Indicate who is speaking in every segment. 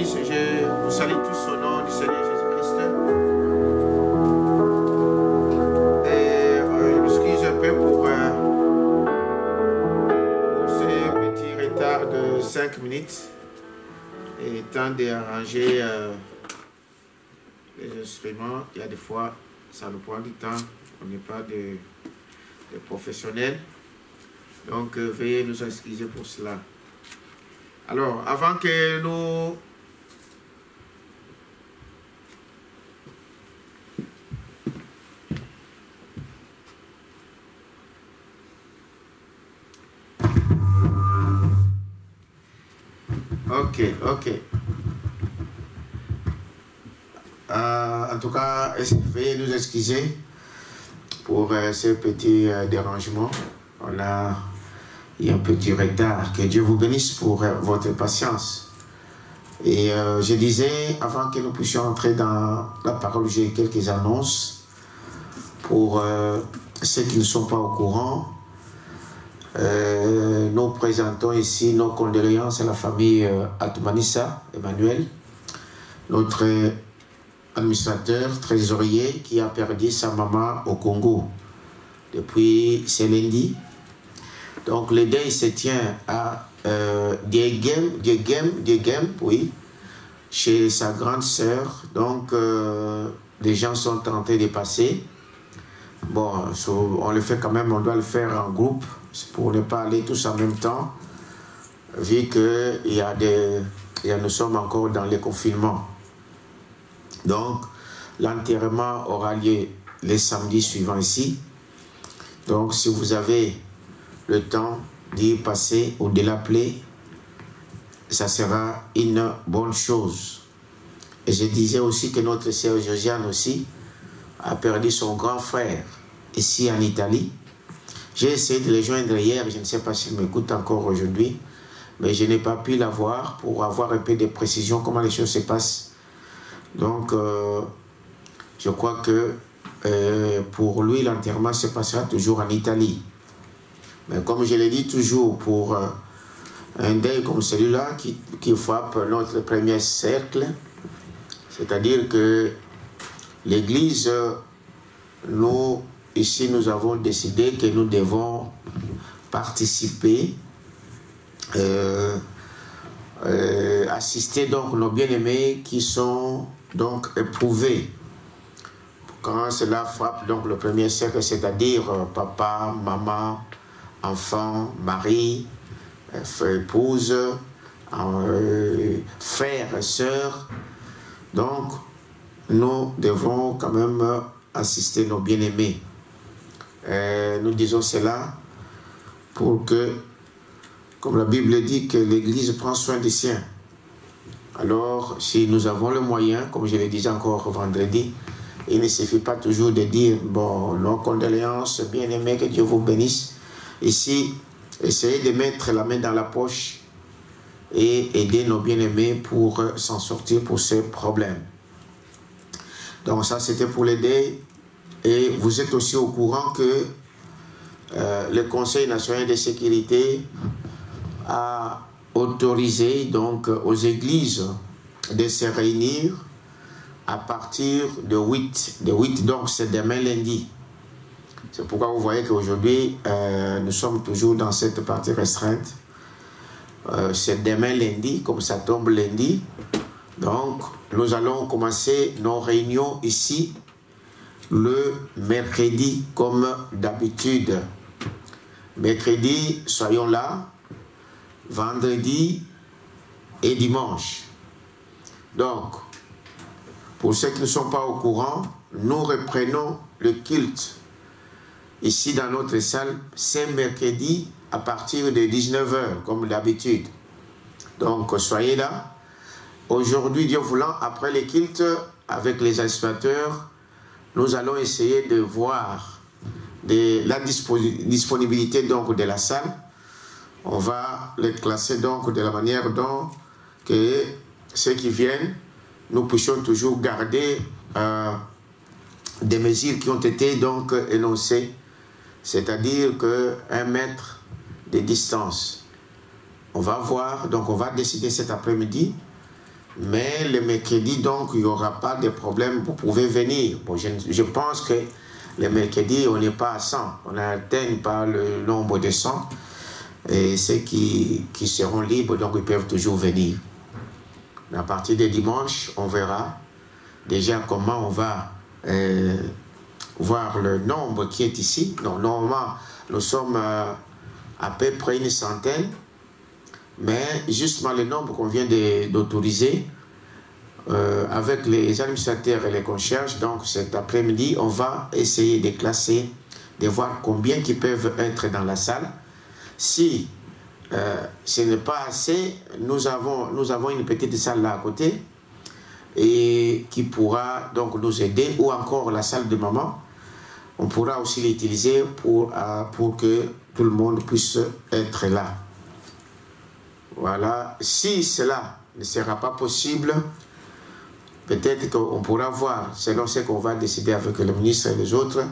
Speaker 1: Église, je vous salue tous au nom du Seigneur Jésus-Christ. Et je m'excuse un peu pour ce petit retard de 5 minutes et temps d'arranger les instruments. Il y a des fois, ça nous prend du temps, on n'est pas des professionnels. Donc, veuillez nous excuser pour cela. Alors, avant que nous... Ok. En tout cas, veuillez nous excuser pour ce petit dérangement. On a eu un petit retard. Que Dieu vous bénisse pour votre patience. Et je disais, avant que nous puissions entrer dans la parole, j'ai quelques annonces pour ceux qui ne sont pas au courant. Nous présentons ici nos condoléances à la famille Atumanissa, Emmanuel, notre administrateur, trésorier, qui a perdu sa maman au Congo depuis ce lundi. Donc le deuil se tient à Diegem, oui, chez sa grande sœur. Donc les gens sont tentés de passer. Bon, on le fait quand même, on doit le faire en groupe pour ne pas aller tous en même temps, vu que nous sommes encore dans les confinements. Donc, l'enterrement aura lieu les samedis suivants ici. Donc, si vous avez le temps d'y passer ou de l'appeler, ça sera une bonne chose. Et je disais aussi que notre sœur Josiane aussi a perdu son grand frère ici en Italie. J'ai essayé de le joindre hier, je ne sais pas s'il m'écoute encore aujourd'hui, mais je n'ai pas pu l'avoir pour avoir un peu de précision comment les choses se passent. Donc, je crois que pour lui, l'enterrement se passera toujours en Italie. Mais comme je l'ai dit toujours, pour un deuil comme celui-là qui frappe notre premier cercle, c'est-à-dire que l'Église, nous, ici, nous avons décidé que nous devons participer, assister donc nos bien-aimés qui sont donc éprouvés. Quand cela frappe donc le premier cercle, c'est-à-dire papa, maman, enfant, mari, épouse, frère, sœur. Donc, nous devons quand même assister nos bien-aimés. Nous disons cela pour que, comme la Bible dit, que l'Église prend soin des siens. Alors, si nous avons le moyen, comme je le disais encore vendredi, il ne suffit pas toujours de dire, bon, nos condoléances, bien-aimés, que Dieu vous bénisse. Ici, essayez de mettre la main dans la poche et aider nos bien-aimés pour s'en sortir pour ces problèmes. Donc ça, c'était pour l'aider. Et vous êtes aussi au courant que le Conseil national de sécurité a autorisé donc aux églises de se réunir à partir de 8. Donc c'est demain lundi. C'est pourquoi vous voyez qu'aujourd'hui, nous sommes toujours dans cette partie restreinte. C'est demain lundi, comme ça tombe lundi. Donc, nous allons commencer nos réunions ici le mercredi, comme d'habitude. Mercredi, soyons là. Vendredi et dimanche. Donc, pour ceux qui ne sont pas au courant, nous reprenons le culte ici dans notre salle, c'est mercredi à partir de 19 h, comme d'habitude. Donc, soyez là. Aujourd'hui, Dieu voulant, après le culte, avec les administrateurs, nous allons essayer de voir la disponibilité donc, de la salle. On va les classer donc de la manière dont que ceux qui viennent, nous puissions toujours garder des mesures qui ont été donc énoncées, c'est-à-dire qu'un mètre de distance. On va voir, donc on va décider cet après-midi, Mais le mercredi, donc, il n'y aura pas de problème, vous pouvez venir. Bon, je pense que le mercredi, on n'est pas à 100, on n'atteint pas le nombre de 100. Et ceux qui seront libres, donc, ils peuvent toujours venir. Mais à partir de dimanche, on verra déjà comment on va voir le nombre qui est ici. Donc, normalement, nous sommes à peu près une centaine. Mais justement le nombre qu'on vient d'autoriser avec les administrateurs et les concierges, donc cet après-midi, on va essayer de classer, de voir combien qui peuvent être dans la salle. Si ce n'est pas assez, nous avons une petite salle là à côté et qui pourra donc nous aider, ou encore la salle de maman. On pourra aussi l'utiliser pour que tout le monde puisse être là. Voilà, si cela ne sera pas possible, peut-être qu'on pourra voir, selon ce qu'on va décider avec le ministre et les autres,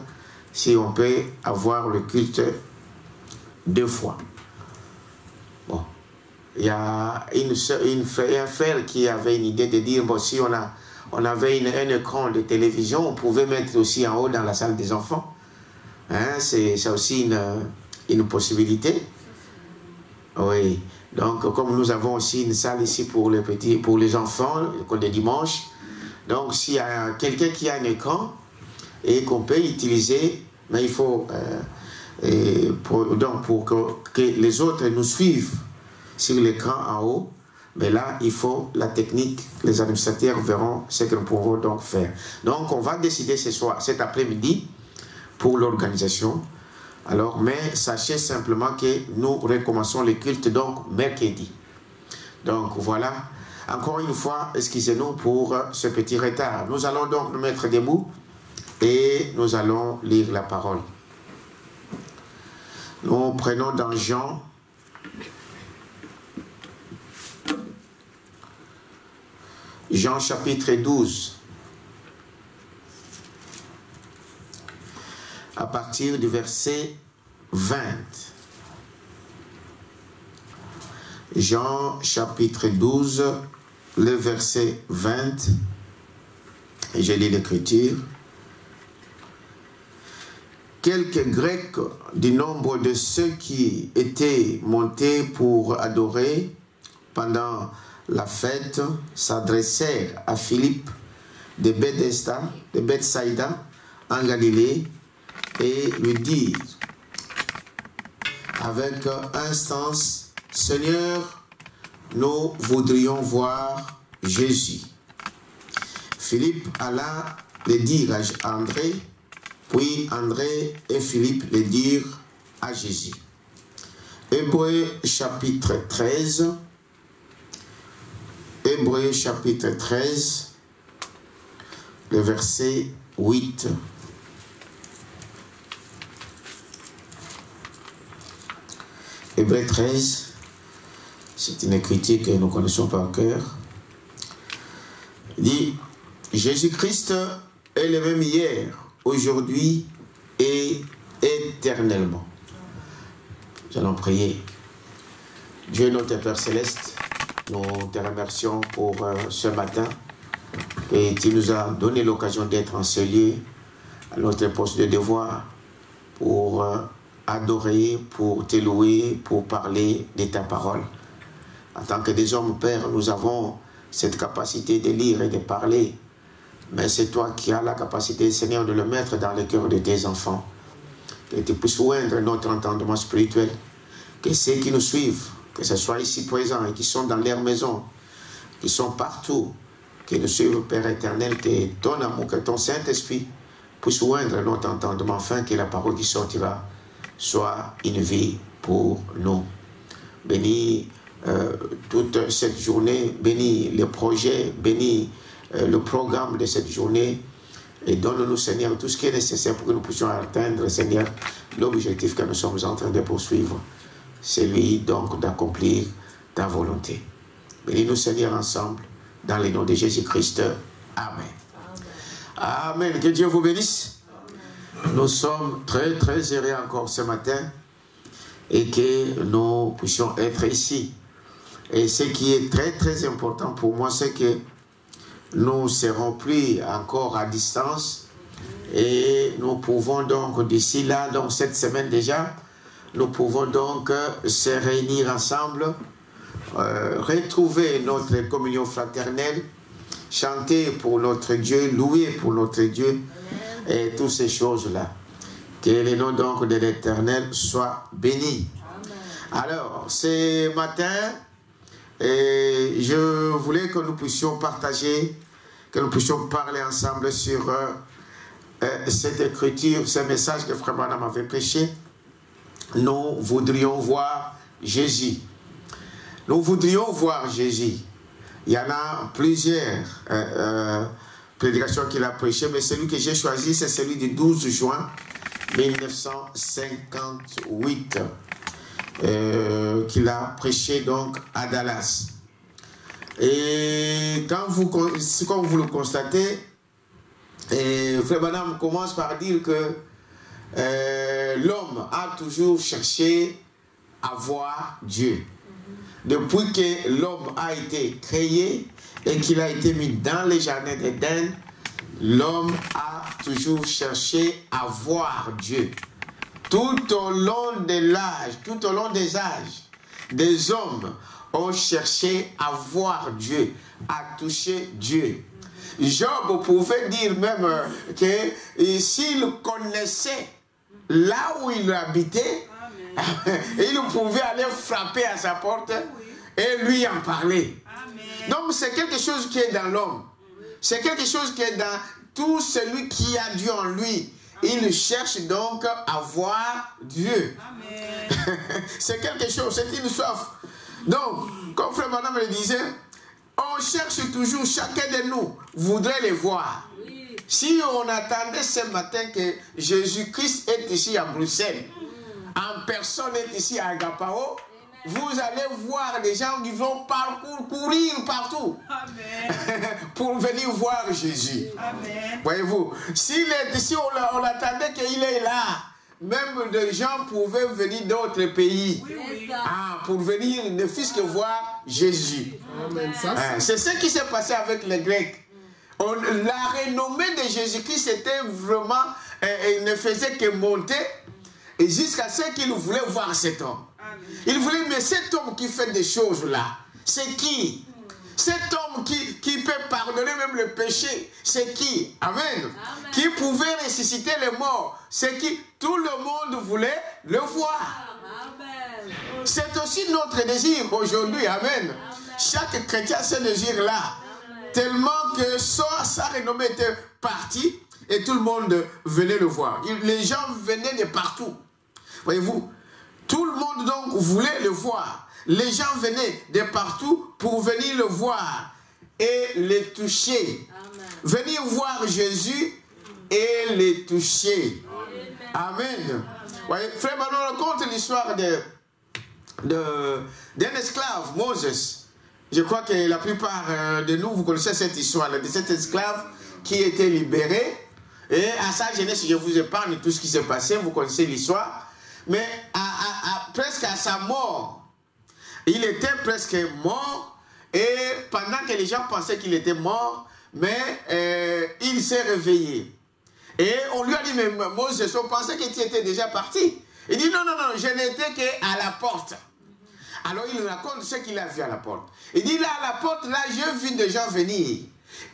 Speaker 1: si on peut avoir le culte 2 fois. Bon, il y a un frère qui avait une idée de dire, bon, si on avait un écran de télévision, on pouvait mettre aussi en haut dans la salle des enfants. Hein, c'est aussi une possibilité. Oui. Donc, comme nous avons aussi une salle ici pour les petits, pour les enfants, l'école de dimanche. Donc, s'il y a quelqu'un qui a un écran et qu'on peut utiliser, mais il faut pour que les autres nous suivent sur l'écran en haut. Mais là, il faut la technique. Les administrateurs verront ce que nous pouvons donc faire. Donc, on va décider ce soir, cet après-midi, pour l'organisation. Alors, mais sachez simplement que nous recommençons le culte donc mercredi. Donc voilà, encore une fois, excusez-nous pour ce petit retard. Nous allons donc nous mettre debout et nous allons lire la parole. Nous prenons dans Jean chapitre 12. À partir du verset 20. Jean chapitre 12, le verset 20. Et je lis l'écriture. Quelques Grecs du nombre de ceux qui étaient montés pour adorer pendant la fête s'adressèrent à Philippe de Bethsaïda en Galilée, et lui dire avec instance, Seigneur, nous voudrions voir Jésus. Philippe alla le dire à André, puis André et Philippe le dirent à Jésus. Hébreux chapitre 13. Hébreux chapitre 13, le verset 8. Hébreux 13, c'est une écriture que nous connaissons par cœur. Il dit, Jésus-Christ est le même hier, aujourd'hui et éternellement. Nous allons prier. Dieu notre Père Céleste, nous te remercions pour ce matin et tu nous as donné l'occasion d'être en ce lieu à notre poste de devoir pour adorer, pour te louer, pour parler de ta parole. En tant que des hommes, Père, nous avons cette capacité de lire et de parler, mais c'est toi qui as la capacité, Seigneur, de le mettre dans le cœur de tes enfants. Que tu puisses oindre notre entendement spirituel, que ceux qui nous suivent, que ce soit ici présents et qui sont dans leur maison, qui sont partout, que nous suivent, Père éternel, que ton amour, que ton Saint-Esprit puisse oindre notre entendement, afin que la parole qui sortira soit une vie pour nous. Bénis toute cette journée, bénis le projet, bénis le programme de cette journée, et donne-nous, Seigneur, tout ce qui est nécessaire pour que nous puissions atteindre, Seigneur, l'objectif que nous sommes en train de poursuivre. C'est lui donc d'accomplir ta volonté. Bénis-nous, Seigneur, ensemble, dans le nom de Jésus-Christ. Amen. Amen. Que Dieu vous bénisse. Nous sommes très très heureux encore ce matin et que nous puissions être ici. Et ce qui est très très important pour moi, c'est que nous ne serons plus encore à distance et nous pouvons donc d'ici là, donc cette semaine déjà, nous pouvons donc se réunir ensemble, retrouver notre communion fraternelle, chanter pour notre Dieu, louer pour notre Dieu et toutes ces choses-là. Que le nom donc de l'Éternel soit béni. Alors, ce matin, je voulais que nous puissions partager, que nous puissions parler ensemble sur cette écriture, ce message que Frère Branham avait prêché. Nous voudrions voir Jésus. Nous voudrions voir Jésus. Il y en a plusieurs prédications qu'il a prêchées, mais celui que j'ai choisi, c'est celui du 12 juin 1958. Qu'il a prêché donc à Dallas. Et comme vous le constatez, Frère Branham commence par dire que l'homme a toujours cherché à voir Dieu. Depuis que l'homme a été créé et qu'il a été mis dans les jardins d'Éden, l'homme a toujours cherché à voir Dieu. Tout au long de l'âge, tout au long des âges, des hommes ont cherché à voir Dieu, à toucher Dieu. Job pouvait dire même que s'il connaissait là où il habitait, il pouvait aller frapper à sa porte et lui en parler. Donc c'est quelque chose qui est dans l'homme. C'est quelque chose qui est dans tout celui qui a Dieu en lui. Il cherche donc à voir Dieu. C'est quelque chose, c'est une soif. Donc, comme Frère Branham le disait, on cherche toujours, chacun de nous voudrait les voir. Oui. Si on attendait ce matin que Jésus-Christ est ici à Bruxelles, en personne est ici à Agapao, vous allez voir des gens qui vont courir partout. Amen. Pour venir voir Jésus. Voyez-vous, si on attendait qu'il est là, même des gens pouvaient venir d'autres pays pour venir ne fût-ce que voir Jésus. C'est ce qui s'est passé avec les Grecs. La renommée de Jésus-Christ était vraiment, ne faisait que monter et jusqu'à ce qu'ils voulaient voir cet homme. Il voulait, mais cet homme qui fait des choses là, c'est qui? Cet homme qui peut pardonner même le péché, c'est qui? Amen. Amen. Qui pouvait ressusciter les morts, c'est qui? Tout le monde voulait le voir. C'est aussi notre désir aujourd'hui. Amen. Amen. Chaque chrétien a ce désir-là. Tellement que sa renommée était partie et tout le monde venait le voir. Les gens venaient de partout. Voyez-vous? Tout le monde donc voulait le voir. Les gens venaient de partout pour venir le voir et le toucher. Amen. Venir voir Jésus et le toucher. Amen. Amen. Frère Branham raconte l'histoire d'un esclave, Moses. Je crois que la plupart de nous, vous connaissez cette histoire de cet esclave qui était libéré. Et à sa jeunesse, je vous épargne tout ce qui s'est passé, vous connaissez l'histoire. Mais presque à sa mort, il était presque mort, et pendant que les gens pensaient qu'il était mort, mais il s'est réveillé. Et on lui a dit, mais Moses, on pensait que tu étais déjà parti. Il dit, non, non, non, je n'étais qu'à la porte. Alors il raconte ce qu'il a vu à la porte. Il dit, là, à la porte, là, j'ai vu des gens venir.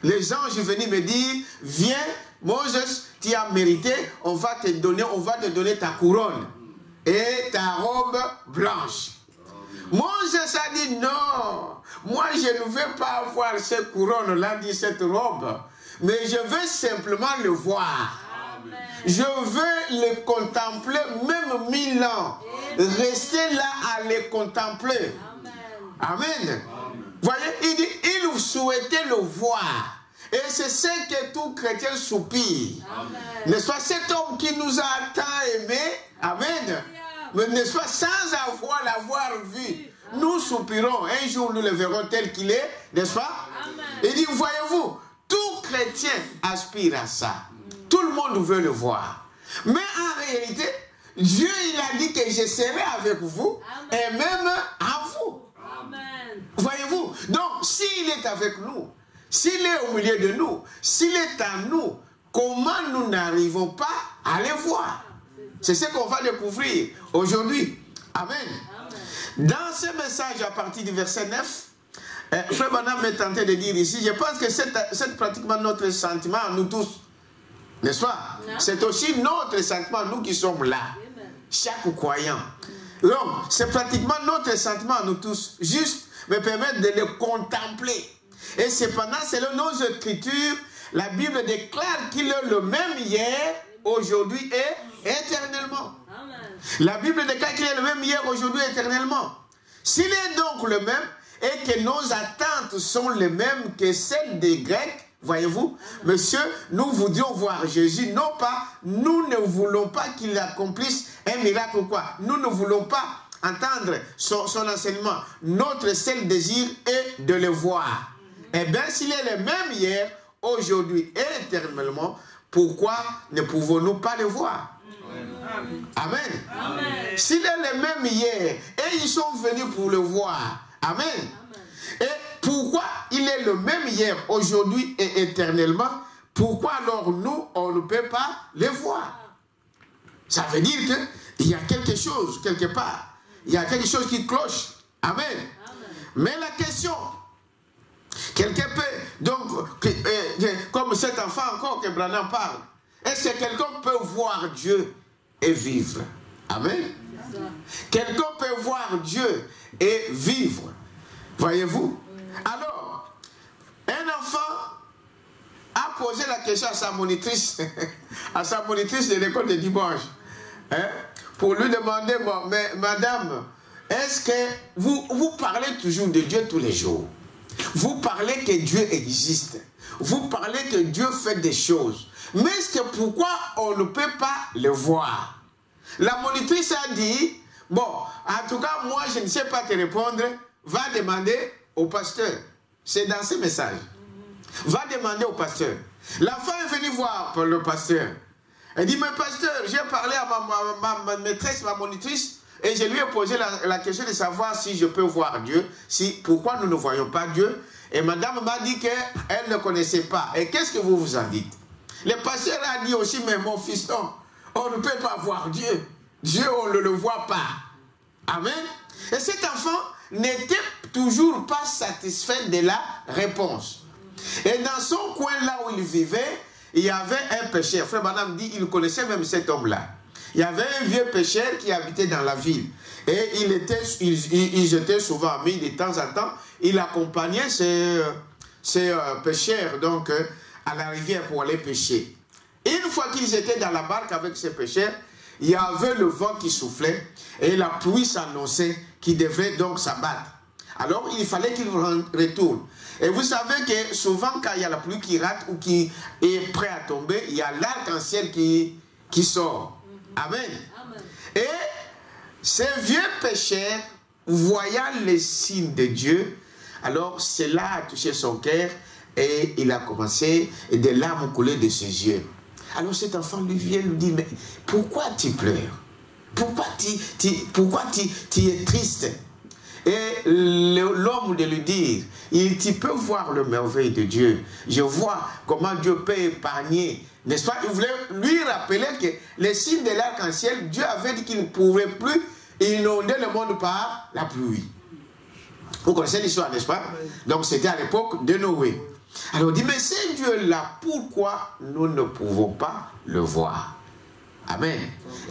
Speaker 1: Les anges venaient me dire, viens, Moses, tu as mérité, on va te donner ta couronne et ta robe blanche. Moses a dit non, moi je ne veux pas avoir cette couronne-là, dit cette robe, mais je veux simplement le voir. Amen. Je veux le contempler même 1000 ans. Amen. Rester là à le contempler. Amen. Amen. Voyez, il dit, il souhaitait le voir. Et c'est ce que tout chrétien soupire. N'est-ce pas, cet homme qui nous a tant aimés, amen. Mais n'est-ce pas, sans l'avoir vu, nous soupirons. Un jour, nous le verrons tel qu'il est, n'est-ce pas? Amen. Il dit, voyez-vous, tout chrétien aspire à ça. Tout le monde veut le voir. Mais en réalité, Dieu, il a dit que je serai avec vous. Amen. Et même en vous. Amen. s'il est avec nous, s'il est au milieu de nous, s'il est en nous, comment nous n'arrivons pas à le voir? C'est ce qu'on va découvrir aujourd'hui. Amen. Dans ce message, à partir du verset 9, Frère Branham m'est tenté de dire ici, je pense que c'est pratiquement notre sentiment à nous tous. N'est-ce pas? C'est aussi notre sentiment, nous qui sommes là. Chaque croyant. Donc, c'est pratiquement notre sentiment à nous tous. Juste me permettre de le contempler. Et cependant, selon nos écritures, la Bible déclare qu'il est le même hier, aujourd'hui et éternellement. La Bible déclare qu'il est le même hier, aujourd'hui et éternellement. S'il est donc le même, et que nos attentes sont les mêmes que celles des Grecs, voyez-vous, monsieur, nous voudrions voir Jésus, non pas, nous ne voulons pas qu'il accomplisse un miracle ou quoi. Nous ne voulons pas entendre son enseignement. Notre seul désir est de le voir. Eh bien, s'il est le même hier, aujourd'hui et éternellement, pourquoi ne pouvons-nous pas le voir? Amen. Amen. S'il est le même hier, et ils sont venus pour le voir. Amen. Et pourquoi il est le même hier, aujourd'hui et éternellement? Pourquoi alors nous, on ne peut pas le voir? Ça veut dire qu'il y a quelque chose, quelque part. Il y a quelque chose qui cloche. Amen. Amen. Mais la question, quelqu'un peut, donc, comme cet enfant encore que Branham parle, est-ce que quelqu'un peut voir Dieu et vivre? Amen. Quelqu'un peut voir Dieu et vivre. Voyez-vous? Alors, un enfant a posé la question à sa monitrice de l'école de dimanche, hein, pour lui demander, bon, mais madame, est-ce que vous parlez toujours de Dieu tous les jours? Vous parlez que Dieu existe. Vous parlez que Dieu fait des choses. Mais est-ce que pourquoi on ne peut pas le voir? La monitrice a dit, bon, en tout cas, moi, je ne sais pas te répondre, va demander au pasteur. C'est dans ce message. Va demander au pasteur. L'enfant est venu voir le pasteur. Elle dit, mais pasteur, j'ai parlé à ma maîtresse, ma monitrice, et je lui ai posé la question de savoir si je peux voir Dieu, pourquoi nous ne voyons pas Dieu. Et madame m'a dit qu'elle ne connaissait pas. Et qu'est-ce que vous vous en dites? Le pasteur a dit aussi, mais mon fiston, on ne peut pas voir Dieu. Dieu, on ne le voit pas. Amen. Et cet enfant n'était toujours pas satisfait de la réponse. Et dans son coin là où il vivait, il y avait un pécheur. Frère Branham dit, il connaissait même cet homme-là. Il y avait un vieux pécheur qui habitait dans la ville. Et ils étaient souvent amis de temps en temps. Il accompagnait ces pécheurs donc, à la rivière pour aller pêcher. Et une fois qu'ils étaient dans la barque avec ces pécheurs, il y avait le vent qui soufflait et la pluie s'annonçait qui devait donc s'abattre. Alors il fallait qu'il retourne. Et vous savez que souvent quand il y a la pluie qui rate ou qui est prêt à tomber, il y a l'arc-en-ciel qui sort. Amen. Amen. Et ces vieux pécheurs, voyant les signes de Dieu, alors cela a touché son cœur et il a commencé, et des larmes coulaient de ses yeux. Alors cet enfant lui vient lui dit, mais pourquoi tu pleures? Pourquoi tu es triste? Et l'homme de lui dire, tu peux voir le merveille de Dieu. Je vois comment Dieu peut épargner. N'est-ce pas? Il voulait lui rappeler que les signes de l'arc-en-ciel, Dieu avait dit qu'il ne pouvait plus inonder le monde par la pluie. Vous connaissez l'histoire, n'est-ce pas? Donc c'était à l'époque de Noé. Alors on dit, mais c'est Dieu-là, pourquoi nous ne pouvons pas le voir? Amen.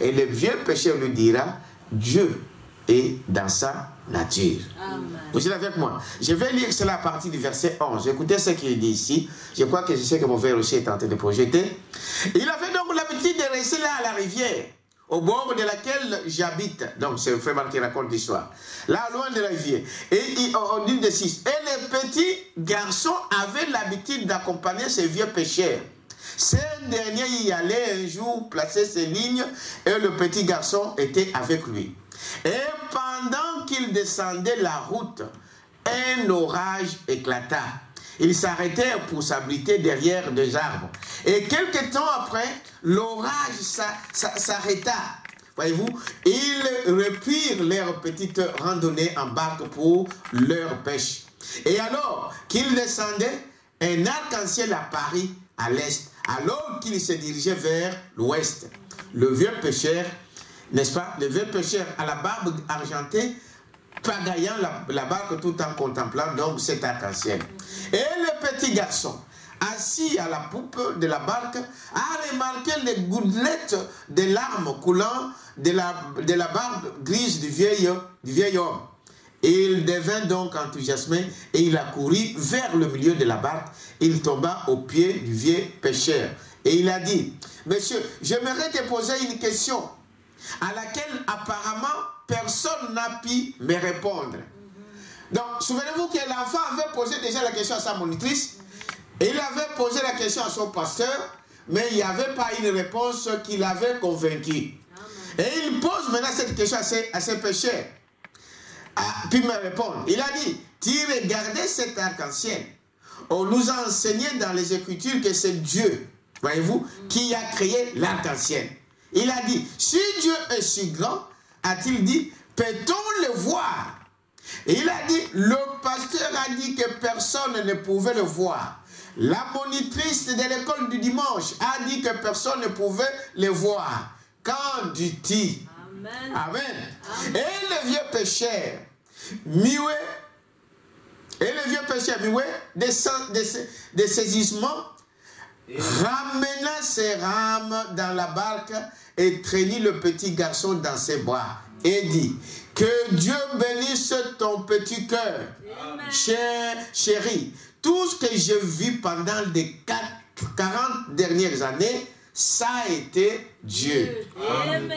Speaker 1: Et le vieux pécheur lui dira, Dieu est dans sa nature. Amen. Vous êtes avec moi? Je vais lire cela à partir du verset 11. Écoutez ce qu'il dit ici. Je crois que je sais que mon frère aussi est en train de projeter. Il avait donc l'habitude de rester là à la rivière, au bord de laquelle j'habite. Donc c'est le frère qui raconte l'histoire. Là, loin de la rivière. Et on dit de 6. Et les petits garçons avaient l'habitude d'accompagner ces vieux pécheurs. Ces derniers y allaient un jour placer ses lignes et le petit garçon était avec lui. Et pendant qu'il descendait la route, un orage éclata. Ils s'arrêtèrent pour s'abriter derrière des arbres. Et quelque temps après, l'orage s'arrêta. Voyez-vous, ils reprirent leur petite randonnée en barque pour leur pêche. Et alors qu'il descendait, un arc-en-ciel apparut à l'est, alors qu'il se dirigeait vers l'ouest. Le vieux pêcheur, n'est-ce pas, le vieux pêcheur à la barbe argentée, pagaillant la barque tout en contemplant donc cet arc-en-ciel. Et le petit garçon, assis à la poupe de la barque, a remarqué les gouttelettes de larmes coulant de la barbe grise du vieil homme. Et il devint donc enthousiasmé et il a couru vers le milieu de la barque. Il tomba aux pieds du vieux pêcheur. Et il a dit, monsieur, j'aimerais te poser une question à laquelle apparemment personne n'a pu me répondre. Donc, souvenez-vous que l'enfant avait posé déjà la question à sa monitrice. Et il avait posé la question à son pasteur, mais il n'y avait pas une réponse qui l'avait convaincu. Et il pose maintenant cette question à ses pêcheurs. Puis me répondre. Il a dit, tu regardais cet arc-en-ciel. On nous a enseigné dans les Écritures que c'est Dieu, voyez-vous, qui a créé l'arc-en-ciel. Il a dit, si Dieu est si grand, a-t-il dit, peut-on le voir? Et il a dit, le pasteur a dit que personne ne pouvait le voir. La monitrice de l'école du dimanche a dit que personne ne pouvait le voir. Qu'en dis-tu? Amen. Amen. Amen. Et le vieux pêcheur, Mioué, de saisissement, ramena ses rames dans la barque et traînit le petit garçon dans ses bras et dit, que Dieu bénisse ton petit cœur, chéri. Tout ce que j'ai vu pendant les 40 dernières années, ça a été Dieu. Amen.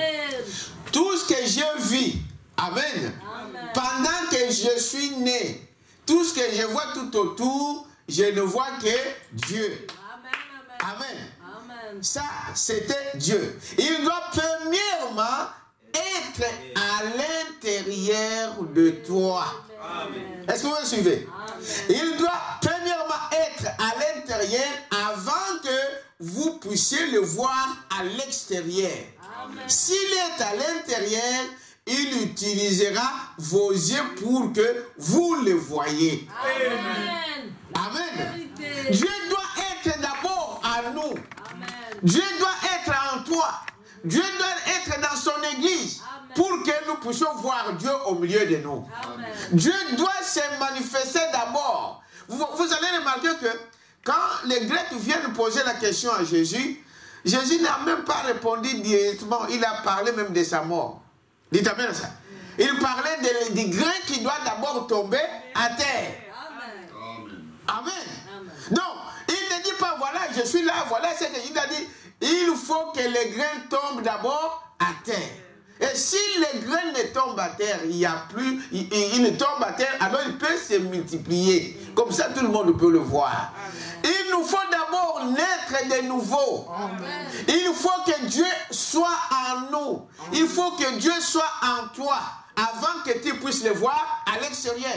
Speaker 1: Tout ce que j'ai vu, amen, amen, pendant que je suis né, tout ce que je vois tout autour, je ne vois que Dieu. Amen. Amen. Amen. Ça, c'était Dieu. Il doit premièrement être à l'intérieur de toi. Est-ce que vous me suivez? Amen. Il doit premièrement être à l'intérieur avant que vous puissiez le voir à l'extérieur. S'il est à l'intérieur, il utilisera vos yeux pour que vous le voyez. Amen. Amen. Dieu doit être d'abord en nous. Amen. Dieu doit être en toi. Dieu doit être dans son église. Amen. Pour que nous puissions voir Dieu au milieu de nous. Amen. Dieu doit se manifester d'abord. Vous allez remarquer que quand les Grecs viennent poser la question à Jésus, Jésus n'a même pas répondu directement. Il a parlé même de sa mort. Dites Amen ça. Il parlait des grains qui doivent d'abord tomber à terre. Amen. Amen. Amen. Donc, il ne dit pas, voilà, je suis là, voilà ce qu'il a dit. Il faut que les grains tombent d'abord à terre. Et si les graines ne tombent à terre, il ne tombe à terre, alors il peut se multiplier. Comme ça, tout le monde peut le voir. Il nous faut d'abord naître de nouveau. Amen. Il faut que Dieu soit en nous. Amen. Il faut que Dieu soit en toi avant que tu puisses le voir à l'extérieur.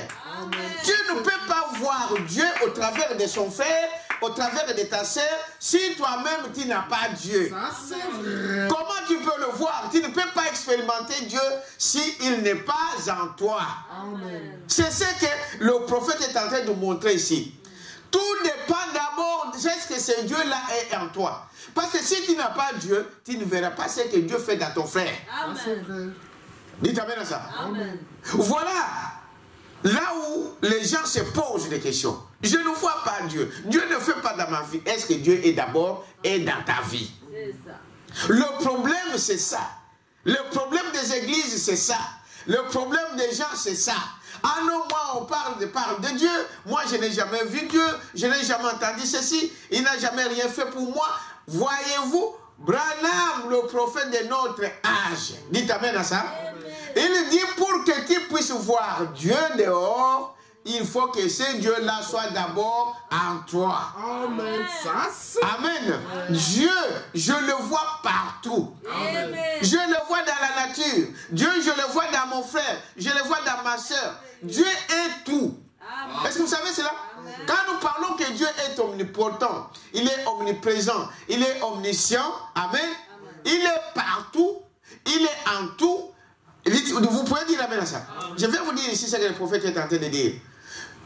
Speaker 1: Tu ne peux pas voir Dieu au travers de son frère, au travers de ta sœur, si toi-même tu n'as pas Dieu. Ça, comment tu peux le voir? Tu ne peux pas expérimenter Dieu s'il n'est pas en toi. C'est ce que le prophète est en train de montrer ici. Tout dépend d'abord de ce que ce Dieu-là est en toi. Parce que si tu n'as pas Dieu, tu ne verras pas ce que Dieu fait dans ton frère. Amen. Dites Amen à ça. Amen. Voilà là où les gens se posent des questions. Je ne vois pas Dieu. Dieu ne fait pas dans ma vie. Est-ce que Dieu est d'abord et dans ta vie? C'est ça. Le problème, c'est ça. Le problème des églises, c'est ça. Le problème des gens, c'est ça. Ah non, moi on parle de Dieu. Moi je n'ai jamais vu Dieu. Je n'ai jamais entendu ceci. Il n'a jamais rien fait pour moi. Voyez-vous, Branham, le prophète de notre âge. Dites Amen à ça. Amen. Il dit pour que tu puisses voir Dieu dehors, il faut que ce Dieu-là soit d'abord en toi. Amen. Amen. Dieu, je le vois partout. Amen. Je le vois dans la nature. Dieu, je le vois dans mon frère. Je le vois dans ma soeur. Dieu est tout. Est-ce que vous savez cela? Amen. Quand nous parlons que Dieu est omnipotent, il est omniprésent, il est omniscient, amen. Amen. Il est partout, il est en tout. Vous pouvez dire amen à ça. Amen. Je vais vous dire ici ce que le prophète est en train de dire.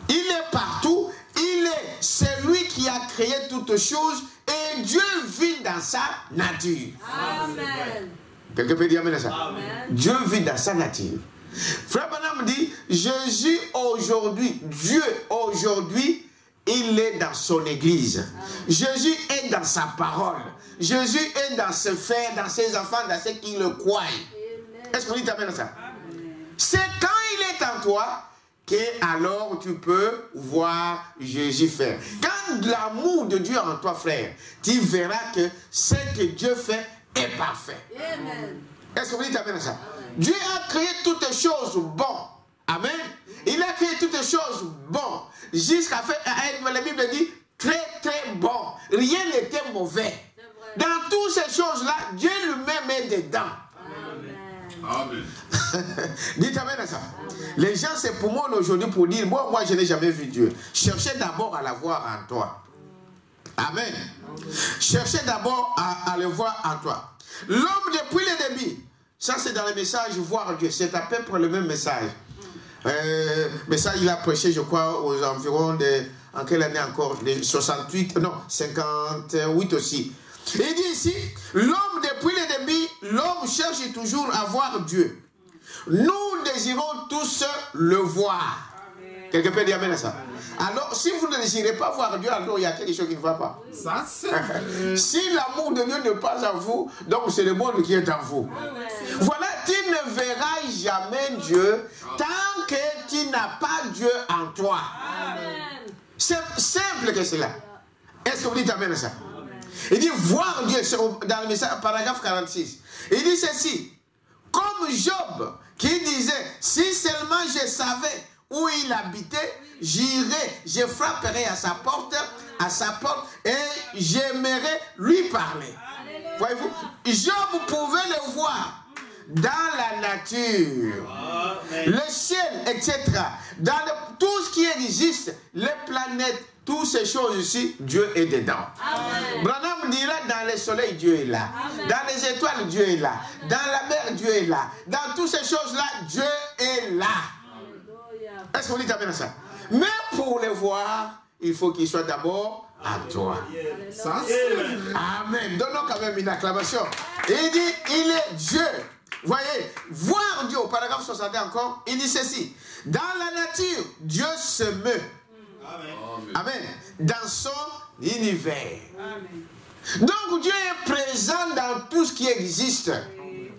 Speaker 1: Il est partout. Il est celui qui a créé toutes choses. Et Dieu vit dans sa nature.
Speaker 2: Amen.
Speaker 1: Quelqu'un peut dire amen à ça?
Speaker 2: Amen.
Speaker 1: Dieu vit dans sa nature. Frère Branham dit, Jésus aujourd'hui, Dieu aujourd'hui, il est dans son église. Amen. Jésus est dans sa parole. Jésus est dans ses frères, dans ses enfants, dans ceux qui le croient. Est-ce qu'on dit amen à ça? C'est quand il est en toi que alors tu peux voir Jésus faire. Quand l'amour de Dieu est en toi, frère, tu verras que ce que Dieu fait est parfait.
Speaker 2: Amen.
Speaker 1: Est-ce que vous dites amen à ça? Amen. Dieu a créé toutes choses bonnes. Amen. Il a créé toutes choses bonnes. Jusqu'à faire, la Bible dit, très très bon. Rien n'était mauvais. Dans toutes ces choses-là, Dieu lui-même est dedans.
Speaker 3: Amen.
Speaker 1: Dites amen à ça. Amen. Les gens c'est pour moi aujourd'hui pour dire, moi je n'ai jamais vu Dieu. Cherchez d'abord à la voir en toi. Amen. Cherchez d'abord à le voir en toi. L'homme depuis le début, ça c'est dans le message voir Dieu, c'est à peu près le même message. Message il a prêché je crois aux environs de, en quelle année encore, de 68, non 58 aussi. Il dit ici, l'homme depuis le début, l'homme cherche toujours à voir Dieu. Nous désirons tous le voir. Quelqu'un peut dire amen à ça? Alors, si vous ne désirez pas voir Dieu, alors il y a quelque chose qui ne va pas.
Speaker 3: Ça,
Speaker 1: si l'amour de Dieu n'est pas en vous, donc c'est le monde qui est en vous. Voilà, tu ne verras jamais Dieu tant que tu n'as pas Dieu en toi. C'est simple que cela. Est-ce que vous dites amen à ça? Il dit voir Dieu dans le message, paragraphe 46. Il dit ceci. Comme Job qui disait, si seulement je savais où il habitait, j'irai, je frapperai à sa porte et j'aimerais lui parler. Voyez-vous, Job pouvait le voir dans la nature, le ciel, etc. Dans tout ce qui existe, les planètes, toutes ces choses ici, Dieu est dedans. Amen. Branham dira dans le soleil, Dieu est là. Amen. Dans les étoiles, Dieu est là. Dans la mer, Dieu est là. Dans toutes ces choses-là, Dieu est là. Est-ce que vous dites amen à ça? Amen. Mais pour le voir, il faut qu'il soit d'abord à toi. Ça, amen. Donnons quand même une acclamation. Il dit, il est Dieu. Voyez, voir Dieu, au paragraphe 60 encore, il dit ceci. Dans la nature, Dieu se meut. Amen. Amen. Dans son univers. Amen. Donc Dieu est présent dans tout ce qui existe. Amen.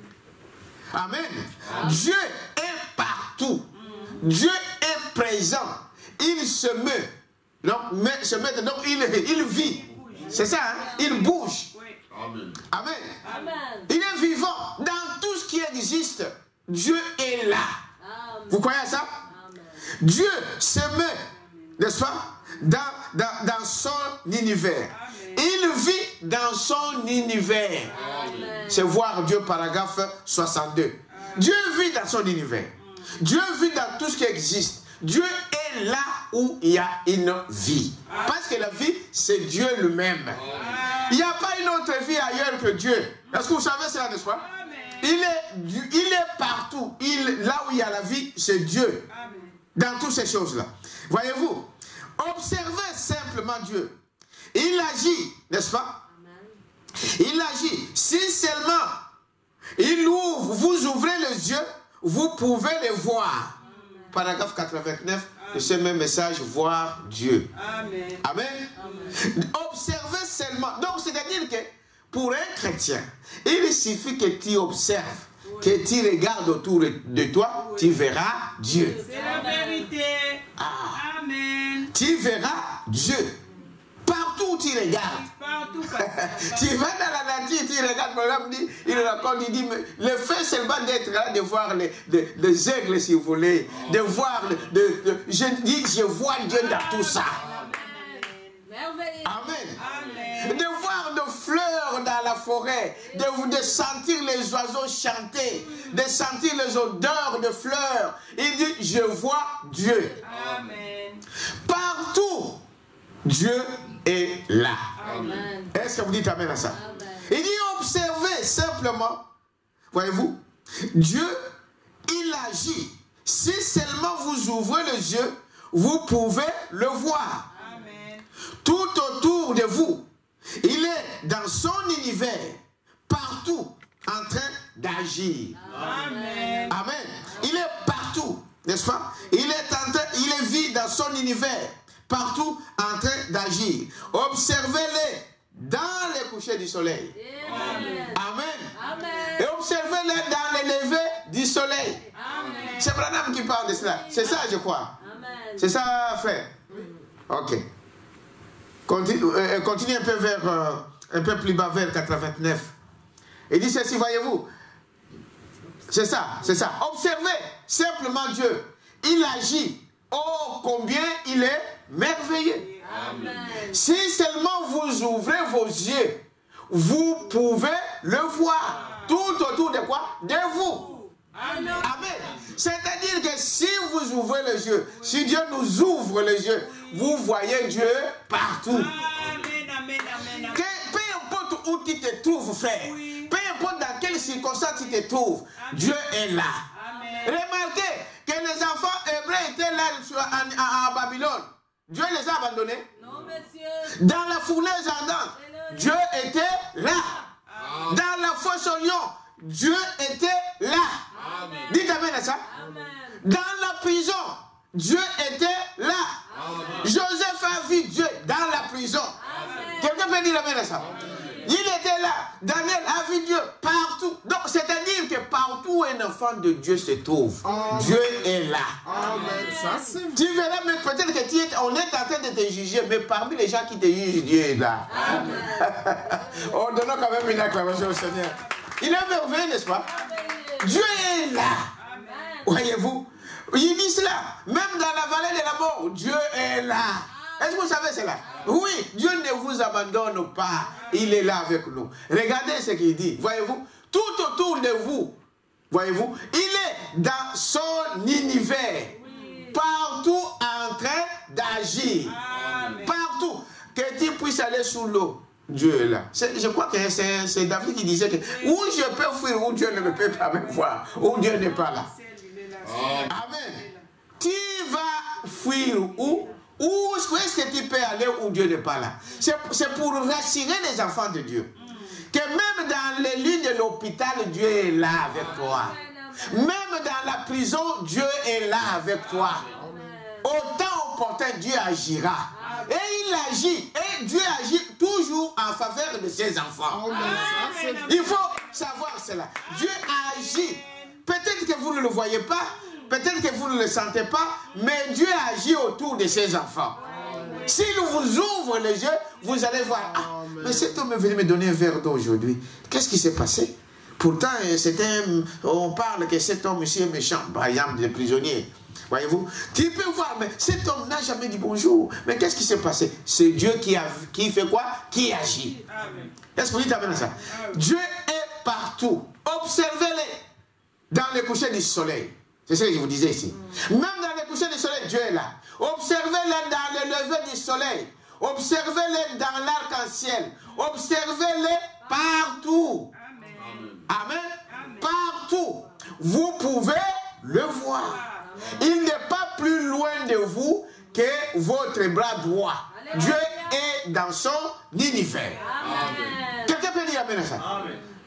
Speaker 1: Amen. Dieu est partout. Dieu est présent. Il se meut. Donc, il vit. C'est ça, hein? Il bouge. Amen. Amen. Amen. Il est vivant. Dans tout ce qui existe, Dieu est là. Amen. Vous croyez à ça? Amen. Dieu se met, n'est-ce pas, dans son univers. Amen. Il vit dans son univers. C'est voir Dieu, paragraphe 62. Amen. Dieu vit dans son univers. Dieu vit dans tout ce qui existe. Dieu est là où il y a une vie. Parce que la vie, c'est Dieu lui-même. Il n'y a pas une autre vie ailleurs que Dieu. Est-ce que vous savez cela, n'est-ce pas? Il est partout. Là où il y a la vie, c'est Dieu. Dans toutes ces choses-là. Voyez-vous, observez simplement Dieu. Il agit, n'est-ce pas? Il agit. Si seulement il ouvre, vous ouvrez les yeux, vous pouvez les voir. Paragraphe 89 de ce même message, voir Dieu. Amen. Amen. Amen. Observez seulement. Donc, c'est-à-dire que pour un chrétien, il suffit que tu observes, que tu regardes autour de toi, tu verras Dieu.
Speaker 2: C'est la vérité.
Speaker 1: Ah.
Speaker 2: Amen.
Speaker 1: Tu verras Dieu. Partout où tu regardes.
Speaker 2: Partout.
Speaker 1: Tu vas dans la nature, tu regardes, par exemple, il raconte, il dit, mais le fait seulement d'être là, de voir les aigles, si vous voulez, de voir, je vois Dieu dans tout ça. Amen. De voir des fleurs dans la forêt, de sentir les oiseaux chanter, de sentir les odeurs de fleurs. Il dit, je vois Dieu. Amen. Partout, Dieu est là. Est-ce que vous dites amen à ça? Amen. Il dit observez simplement. Voyez-vous, Dieu, il agit. Si seulement vous ouvrez les yeux, vous pouvez le voir.
Speaker 2: Amen.
Speaker 1: Tout autour de vous. Il est dans son univers, partout, en train d'agir.
Speaker 2: Amen.
Speaker 1: Amen. Il est partout, n'est-ce pas? Il vit dans son univers, partout, en train d'agir. Observez-les dans les couchers du soleil.
Speaker 2: Amen.
Speaker 1: Amen.
Speaker 2: Amen.
Speaker 1: Et observez-les dans les levées du soleil.
Speaker 2: Amen.
Speaker 1: C'est Branham qui parle de cela. C'est ça, je crois.
Speaker 2: Amen.
Speaker 1: C'est ça, frère. Ok. Continue un peu un peu plus bas vers 89. Il dit ceci, voyez-vous. C'est ça, c'est ça. Observez simplement Dieu. Il agit. Oh, combien il est merveilleux.
Speaker 2: Amen.
Speaker 1: Si seulement vous ouvrez vos yeux, vous pouvez le voir. Tout autour de quoi? De vous.
Speaker 2: Amen.
Speaker 1: Amen. C'est-à-dire que si vous ouvrez les yeux, si Dieu nous ouvre les yeux, vous voyez Dieu partout.
Speaker 2: Amen. Amen. Amen.
Speaker 1: Peu importe où tu te trouves, frère, peu importe dans quelles circonstances tu te trouves, Dieu est là.
Speaker 2: Amen.
Speaker 1: Remarquez que les enfants hébreux étaient là à Babylone. Dieu les a abandonnés.
Speaker 2: Non, monsieur.
Speaker 1: Dans la fournaise ardente, Dieu était là. Dans la fosse au lion, Dieu était là.
Speaker 3: Amen.
Speaker 1: Dites amen à ça.
Speaker 2: Amen.
Speaker 1: Dans la prison, Dieu était là. Joseph a vu Dieu dans la prison. Quelqu'un peut dire amen à ça? Il était là. Daniel a vu Dieu partout. Donc, c'est-à-dire que partout où un enfant de Dieu se trouve, Dieu est là.
Speaker 4: Amen. Ça, c'est
Speaker 1: Tu verras, mais peut-être que on est en train de te juger, mais parmi les gens qui te jugent, Dieu est là. On donne quand même une acclamation au Seigneur. Il est merveilleux, n'est-ce pas? Dieu est là. Voyez-vous? Il dit cela. Même dans la vallée de la mort, Dieu est là. Est-ce que vous savez cela? Oui, Dieu ne vous abandonne pas. Il est là avec nous. Regardez ce qu'il dit. Voyez-vous? Tout autour de vous, voyez-vous, il est dans son univers. Partout en train d'agir. Partout. Que tu puisses aller sous l'eau. Dieu est là. Je crois que c'est David qui disait que où je peux fuir, où Dieu ne me peut pas me voir, où Dieu n'est pas là. Amen. Tu vas fuir où? Où est-ce que tu peux aller où Dieu n'est pas là? C'est pour rassurer les enfants de Dieu. Que même dans les lits de l'hôpital, Dieu est là avec toi. Même dans la prison, Dieu est là avec toi. Au temps opportun, Dieu agira. Et il agit. Et Dieu agit toujours en faveur de ses enfants. Il faut savoir cela. Dieu agit. Peut-être que vous ne le voyez pas. Peut-être que vous ne le sentez pas, mais Dieu agit autour de ses enfants. S'il vous ouvre les yeux, vous allez voir, ah, mais cet homme est venu me donner un verre d'eau aujourd'hui. Qu'est-ce qui s'est passé? Pourtant, on parle que cet homme ici est méchant, par exemple, des prisonniers. Voyez-vous? Tu peux voir, mais cet homme n'a jamais dit bonjour. Mais qu'est-ce qui s'est passé? C'est Dieu qui fait quoi? Qui agit. Est-ce que vous dites amen à ça? Dieu est partout. Observez-les dans les couchers du soleil. C'est ce que je vous disais ici. Même dans les couchers du soleil, Dieu est là. Observez-les dans les levées du soleil. Observez-les dans l'arc-en-ciel. Observez-les partout. Amen. Partout. Vous pouvez le voir. Il n'est pas plus loin de vous que votre bras droit. Dieu est dans son univers. Quelqu'un peut dire amen à ça?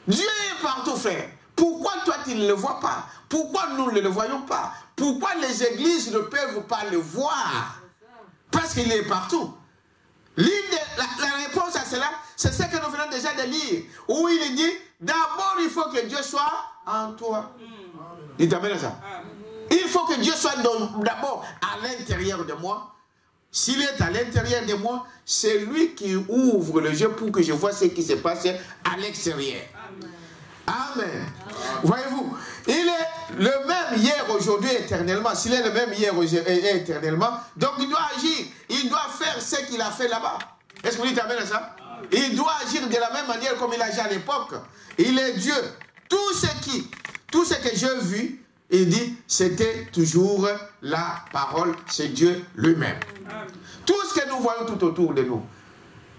Speaker 1: Dieu est partout, frère. Pourquoi toi tu ne le vois pas? Pourquoi nous ne le voyons pas? Pourquoi les églises ne peuvent pas le voir? Parce qu'il est partout. La réponse à cela, c'est ce que nous venons déjà de lire. Où il dit, d'abord il faut que Dieu soit en toi. Dites amen à ça. Il faut que Dieu soit d'abord à l'intérieur de moi. S'il est à l'intérieur de moi, c'est lui qui ouvre le jeu pour que je vois ce qui se passe à l'extérieur. Amen. Voyez-vous, il est le même hier, aujourd'hui, éternellement. S'il est le même hier, et éternellement, donc il doit agir. Il doit faire ce qu'il a fait là-bas. Est-ce que vous dites amen à ça? Il doit agir de la même manière comme il agit à l'époque. Il est Dieu. Tout ce que j'ai vu, il dit, c'était toujours la parole, c'est Dieu lui-même. Tout ce que nous voyons tout autour de nous.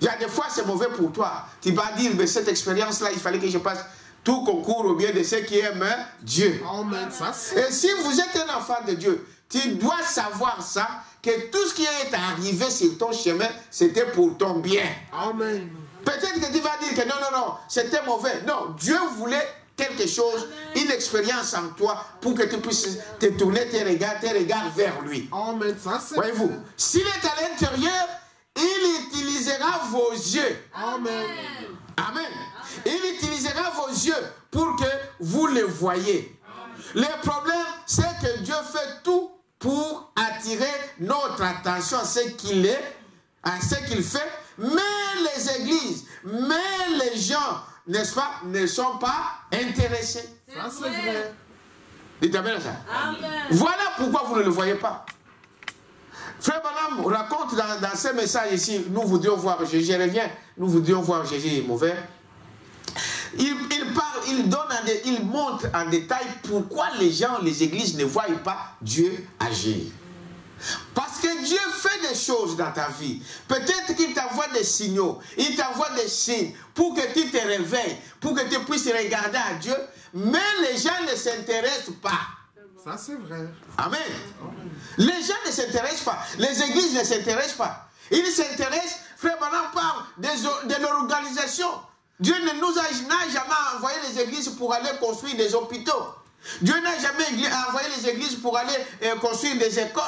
Speaker 1: Il y a des fois, c'est mauvais pour toi. Tu vas dire, mais cette expérience-là, il fallait que je passe. Tout concourt au bien de ceux qui aiment Dieu.
Speaker 4: Amen. Ça,
Speaker 1: et si vous êtes un enfant de Dieu, tu dois savoir ça, que tout ce qui est arrivé sur ton chemin, c'était pour ton bien.
Speaker 4: Amen.
Speaker 1: Peut-être que tu vas dire que non, non, non, c'était mauvais. Non, Dieu voulait quelque chose, une expérience en toi pour que tu puisses te tourner tes regards vers lui.
Speaker 4: Amen. Ça, c'est
Speaker 1: Voyez-vous,
Speaker 4: vrai.
Speaker 1: s'il est à l'intérieur, il utilisera vos yeux.
Speaker 4: Amen.
Speaker 1: Amen. Il utilisera vos yeux pour que vous le voyez. Le problème, c'est que Dieu fait tout pour attirer notre attention à ce qu'il est, à ce qu'il fait. Mais les églises, mais les gens, n'est-ce pas, ne sont pas intéressés.
Speaker 4: Ça, c'est vrai.
Speaker 1: Dites amen à ça.
Speaker 2: Amen.
Speaker 1: Voilà pourquoi vous ne le voyez pas. Frère Branham raconte dans ce message ici, nous voudrions voir Jésus, je reviens, nous voudrions voir Jésus mauvais. Il montre en détail pourquoi les gens, les églises ne voient pas Dieu agir. Parce que Dieu fait des choses dans ta vie. Peut-être qu'il t'envoie des signaux, il t'envoie des signes pour que tu te réveilles, pour que tu puisses regarder à Dieu, mais les gens ne s'intéressent pas.
Speaker 4: Ça, c'est vrai.
Speaker 1: Amen. Les gens ne s'intéressent pas. Les églises ne s'intéressent pas. Ils s'intéressent, frère Branham parle de l'organisation. Dieu n'a jamais envoyé les églises pour aller construire des hôpitaux. Dieu n'a jamais envoyé les églises pour aller construire des écoles.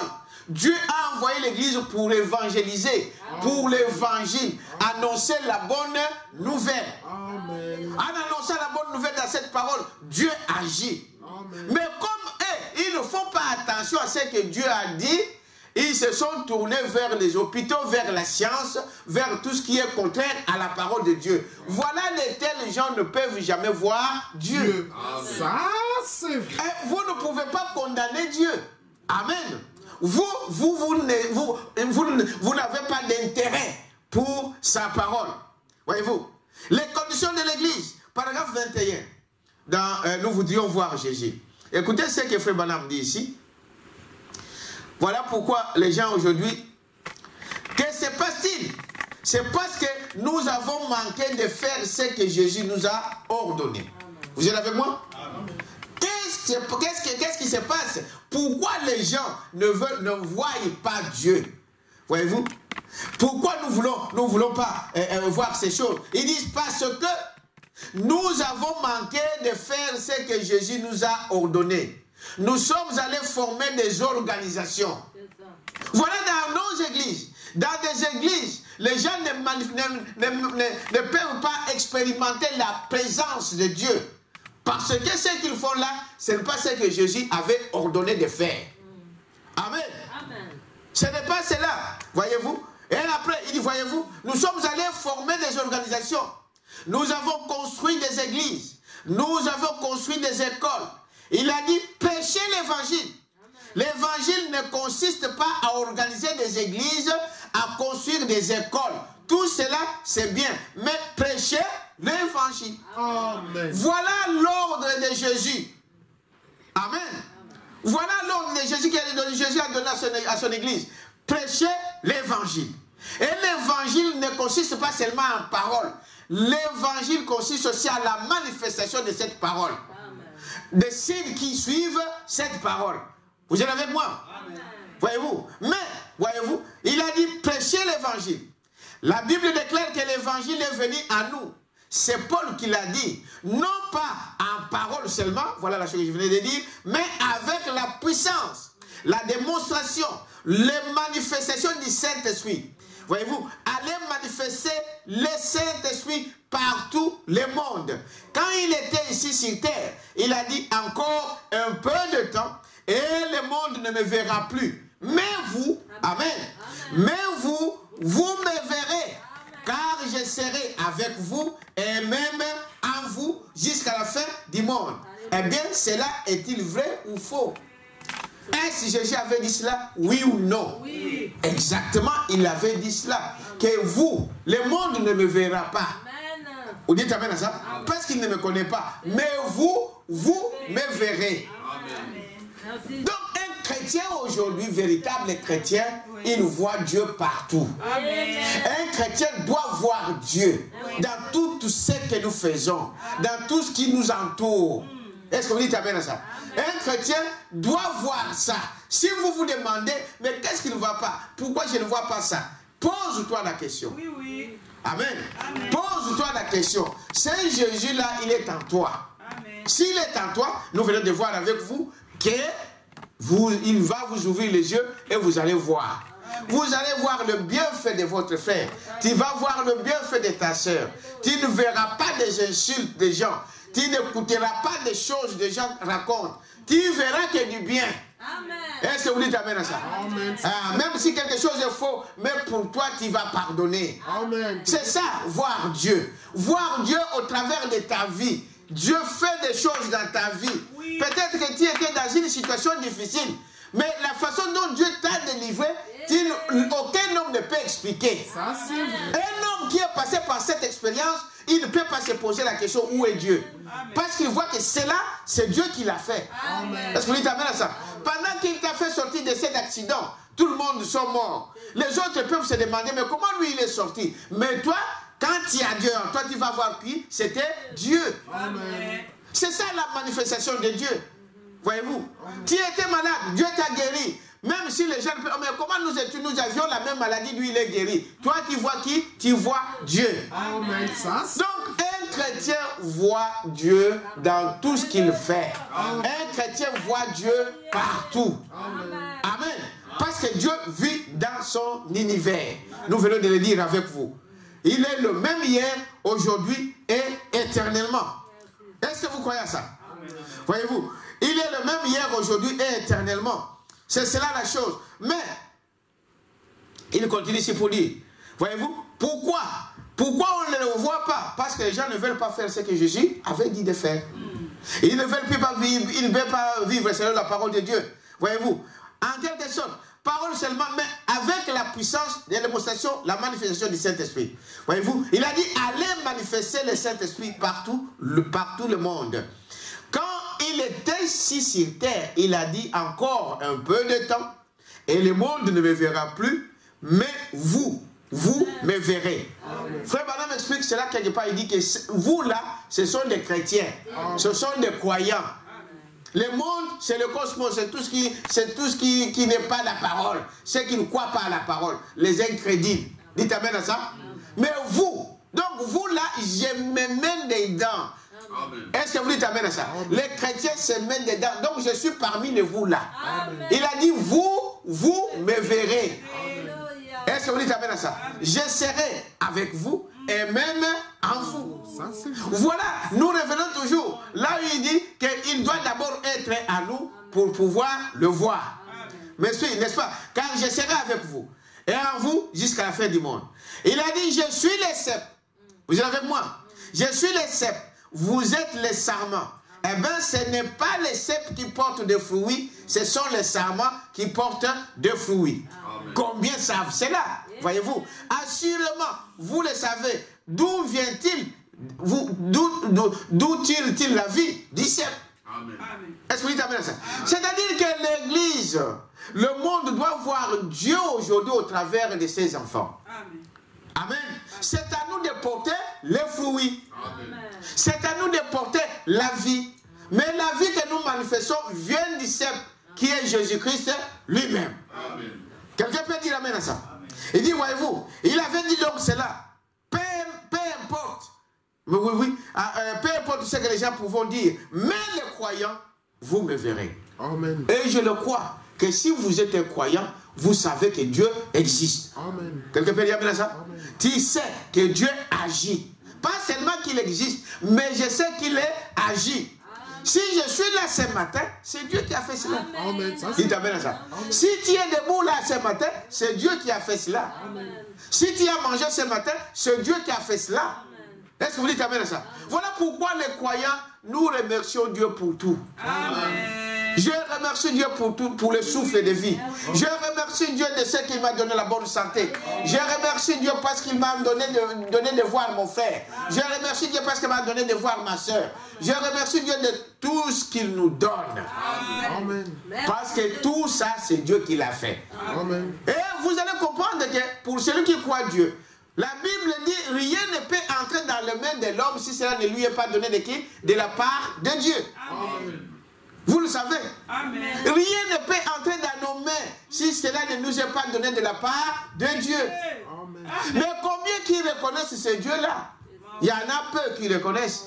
Speaker 1: Dieu a envoyé l'église pour évangéliser, pour l'évangile, annoncer la bonne nouvelle.
Speaker 4: Amen.
Speaker 1: En annonçant la bonne nouvelle dans cette parole, Dieu agit.
Speaker 4: Amen.
Speaker 1: Mais comme eux, ils ne font pas attention à ce que Dieu a dit, ils se sont tournés vers les hôpitaux, vers la science, vers tout ce qui est contraire à la parole de Dieu. Voilà les tels gens ne peuvent jamais voir Dieu.
Speaker 4: Ça, c'est vrai.
Speaker 1: Et vous ne pouvez pas condamner Dieu. Amen. Vous n'avez pas d'intérêt pour sa parole. Voyez-vous. Les conditions de l'église. Paragraphe 21. Nous voudrions voir Jésus. Écoutez ce que Frère Branham dit ici. Voilà pourquoi les gens aujourd'hui, que se passe-t-il? C'est parce que nous avons manqué de faire ce que Jésus nous a ordonné. Vous êtes avec moi? Qu'est-ce qui se passe? Pourquoi les gens ne voient pas Dieu? Voyez-vous? Pourquoi nous voulons pas voir ces choses? Ils disent parce que nous avons manqué de faire ce que Jésus nous a ordonné. Nous sommes allés former des organisations. Voilà dans nos églises. Dans des églises, les gens ne peuvent pas expérimenter la présence de Dieu. Parce que ce qu'ils font là, ce n'est pas ce que Jésus avait ordonné de faire. Amen.
Speaker 2: Amen.
Speaker 1: Ce n'est pas cela. Voyez-vous? Et après, il dit, voyez-vous, nous sommes allés former des organisations. Nous avons construit des églises. Nous avons construit des écoles. Il a dit, prêchez l'évangile. L'évangile ne consiste pas à organiser des églises, à construire des écoles. Tout cela, c'est bien. Mais prêchez l'évangile.
Speaker 4: Amen.
Speaker 1: Voilà l'ordre de Jésus. Amen. Voilà l'ordre de Jésus que Jésus a donné à son église. Prêchez l'évangile. Et l'évangile ne consiste pas seulement en parole. L'évangile consiste aussi à la manifestation de cette parole. Des signes qui suivent cette parole. Vous êtes avec moi? Voyez-vous? Mais, voyez-vous, il a dit prêchez l'évangile. La Bible déclare que l'évangile est venu à nous. C'est Paul qui l'a dit. Non pas en parole seulement, voilà la chose que je venais de dire, mais avec la puissance, la démonstration, les manifestations du Saint-Esprit. Voyez-vous, allez manifester le Saint-Esprit partout le monde. Quand il était ici sur terre, il a dit encore un peu de temps et le monde ne me verra plus. Mais vous, amen, mais vous me verrez, car je serai avec vous et même en vous jusqu'à la fin du monde. Eh bien, cela est-il vrai ou faux? Est-ce que Jésus avait dit cela? Oui ou non?
Speaker 2: Oui.
Speaker 1: Exactement, il avait dit cela. Que vous, le monde ne me verra pas.
Speaker 2: Amen.
Speaker 1: Vous dites amen à ça? Parce qu'il ne me connaît pas. Mais vous me verrez.
Speaker 2: Merci.
Speaker 1: Donc un chrétien aujourd'hui, véritable chrétien, il voit Dieu partout.
Speaker 2: Amen.
Speaker 1: Un chrétien doit voir Dieu dans tout ce que nous faisons, dans tout ce qui nous entoure. Est-ce que vous dites amen à ça? Un chrétien doit voir ça. Si vous vous demandez, mais qu'est-ce qui ne va pas? Pourquoi je ne vois pas ça? Pose-toi la question.
Speaker 2: Oui, oui.
Speaker 1: Amen. Pose-toi la question. Ce Jésus-là, il est en toi.
Speaker 2: Amen.
Speaker 1: S'il est en toi, nous venons de voir avec vous qu'il va vous ouvrir les yeux et vous allez voir. Vous allez voir le bienfait de votre frère. Tu vas voir le bienfait de ta soeur. Tu ne verras pas des insultes des gens. Tu n'écouteras pas des choses que des gens racontent. Tu verras que du bien.
Speaker 2: Amen.
Speaker 1: Est-ce que vous dites amen à ça?
Speaker 4: Amen.
Speaker 1: Même si quelque chose est faux, mais pour toi, tu vas pardonner.
Speaker 4: Amen.
Speaker 1: C'est ça, voir Dieu. Voir Dieu au travers de ta vie. Dieu fait des choses dans ta vie.
Speaker 2: Oui.
Speaker 1: Peut-être que tu étais dans une situation difficile, mais la façon dont Dieu t'a délivré, aucun homme ne peut expliquer.
Speaker 4: Ça, c'est vrai.
Speaker 1: Un homme qui est passé par cette expérience, il ne peut pas se poser la question où est Dieu. Parce qu'il voit que c'est là, c'est Dieu qui l'a fait.
Speaker 2: Amen.
Speaker 1: Est-ce que vous dites amen à ça? Pendant qu'il t'a fait sortir de cet accident, tout le monde sont morts. Les autres peuvent se demander, mais comment lui il est sorti? Mais toi, quand tu as Dieu en toi, tu vas voir qui? C'était Dieu.
Speaker 2: Amen.
Speaker 1: C'est ça la manifestation de Dieu. Voyez-vous? Tu étais malade, Dieu t'a guéri. Même si les gens... Mais comment nous avions la même maladie, lui il est guéri. Toi tu vois qui? Tu vois Dieu.
Speaker 4: Amen. Ça, c'est
Speaker 1: Donc un chrétien voit Dieu dans tout ce qu'il fait. Un chrétien voit Dieu partout. Amen. Parce que Dieu vit dans son univers. Nous venons de le dire avec vous. Il est le même hier, aujourd'hui et éternellement. Est-ce que vous croyez à ça? Voyez-vous? Il est le même hier, aujourd'hui et éternellement. C'est cela la chose. Mais, il continue ici pour dire, voyez-vous, pourquoi on ne le voit pas? Parce que les gens ne veulent pas faire ce que Jésus avait dit de faire. Ils ne veulent pas vivre, ils ne veulent pas vivre selon la parole de Dieu. Voyez-vous, en quelque sorte, parole seulement, mais avec la puissance de la démonstration, la manifestation du Saint-Esprit. Voyez-vous, il a dit, allez manifester le Saint-Esprit partout le monde. Quand il était ici sur terre, il a dit encore un peu de temps, et le monde ne me verra plus, mais vous me verrez. Amen. Frère Branham explique cela quelque part, il dit que vous là, ce sont des chrétiens, ce sont des croyants. Le monde, c'est le cosmos, c'est tout ce qui n'est pas la parole, ceux qui ne croient pas à la parole, les incrédules. Dites amen à ça. Mais vous, donc vous là, je me mets dedans. Est-ce que vous dites amen à ça? Les chrétiens se mettent dedans. Donc je suis parmi les vous là. Amen. Il a dit vous me verrez. Est-ce que vous dites amen à ça? Je serai avec vous et même en vous. Voilà, nous revenons toujours. Là où il dit qu'il doit d'abord être à nous pour pouvoir le voir. Monsieur, n'est-ce pas? Car je serai avec vous et en vous jusqu'à la fin du monde. Il a dit, je suis les cèpes. Vous êtes avec moi? Je suis les cèpes. Vous êtes les sarments. Eh bien, ce n'est pas les cèpes qui portent des fruits, ce sont les sarments qui portent des fruits. Amen. Combien savent cela? Voyez-vous? Assurément, vous le savez. D'où vient-il? D'où tire-t-il la vie? Du cèpe. Est-ce que vous dites amen à ça? C'est-à-dire que l'Église, le monde doit voir Dieu aujourd'hui au travers de ses enfants. Amen. Amen. C'est à nous de porter les fruits. C'est à nous de porter la vie. Mais la vie que nous manifestons vient du cèpe qui est Jésus-Christ lui-même. Quelqu'un peut dire amen à ça? Amen. Il dit, voyez-vous, il avait dit donc cela. Peu importe. Oui, peu importe ce que les gens pourront dire. Mais les croyants, vous me verrez. Amen. Et je le crois que si vous êtes un croyant, vous savez que Dieu existe. Amen. Quelqu'un peut dire amen à ça? Amen. Tu sais que Dieu agit. Pas seulement qu'il existe, mais je sais qu'il est agi. Si je suis là ce matin, c'est Dieu qui a fait cela. Amen. Dites amen à ça. Amen. Si tu es debout là ce matin, c'est Dieu qui a fait cela. Amen. Si tu as mangé ce matin, c'est Dieu qui a fait cela. Est-ce que vous dites amen à ça? Amen. Voilà pourquoi les croyants, nous remercions Dieu pour tout. Amen. Je remercie Dieu pour tout, pour le souffle de vie. Je remercie Dieu de ce qu'il m'a donné la bonne santé. Je remercie Dieu parce qu'il m'a donné de voir mon frère. Je remercie Dieu parce qu'il m'a donné de voir ma soeur. Je remercie Dieu de tout ce qu'il nous donne. Amen. Parce que tout ça, c'est Dieu qui l'a fait. Amen. Et vous allez comprendre que pour celui qui croit Dieu, la Bible dit rien ne peut entrer dans les mains de l'homme si cela ne lui est pas donné de qui? De la part de Dieu.
Speaker 3: Amen.
Speaker 1: Vous le savez.
Speaker 2: Amen.
Speaker 1: Rien ne peut entrer dans nos mains si cela ne nous est pas donné de la part de Dieu.
Speaker 4: Amen.
Speaker 1: Mais combien qui reconnaissent ce Dieu-là? Il y en a peu qui reconnaissent.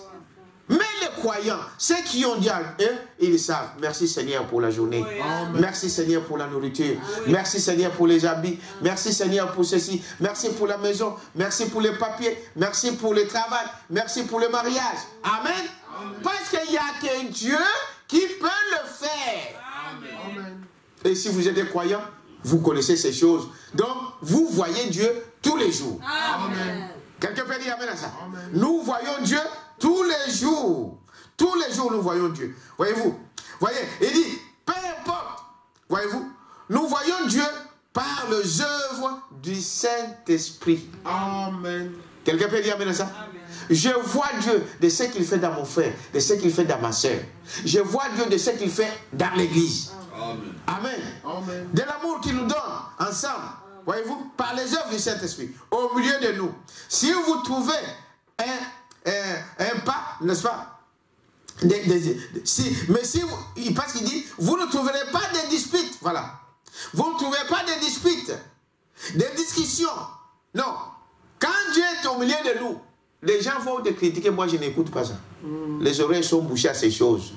Speaker 1: Mais les croyants, ceux qui ont dit à eux, ils savent. Merci Seigneur pour la journée.
Speaker 4: Amen.
Speaker 1: Merci Seigneur pour la nourriture. Merci Seigneur pour les habits. Merci Seigneur pour ceci. Merci pour la maison. Merci pour les papiers. Merci pour le travail. Merci pour le mariage. Amen. Parce qu'il n'y a qu'un Dieu qui peut le faire.
Speaker 4: Amen.
Speaker 1: Et si vous êtes des croyants, vous connaissez ces choses. Donc, vous voyez Dieu tous les jours.
Speaker 2: Amen.
Speaker 1: Quelqu'un peut dire amen à ça?
Speaker 4: Amen.
Speaker 1: Nous voyons Dieu tous les jours. Tous les jours, nous voyons Dieu. Voyez-vous? Voyez, il dit, peu importe. Voyez-vous? Nous voyons Dieu par les œuvres du Saint-Esprit.
Speaker 4: Amen.
Speaker 1: Quelqu'un peut dire amen à ça? Je vois Dieu de ce qu'il fait dans mon frère, de ce qu'il fait dans ma soeur. Je vois Dieu de ce qu'il fait dans l'église.
Speaker 3: Amen.
Speaker 1: Amen.
Speaker 4: Amen.
Speaker 1: De l'amour qu'il nous donne ensemble. Voyez-vous, par les œuvres du Saint-Esprit, au milieu de nous. Si vous trouvez un pas, n'est-ce pas? Mais si vous, parce qu'il dit, vous ne trouverez pas de disputes. Voilà. Vous ne trouverez pas de disputes, des discussions. Non. Quand Dieu est au milieu de nous, les gens vont te critiquer. Moi, je n'écoute pas ça. Les oreilles sont bouchées à ces choses.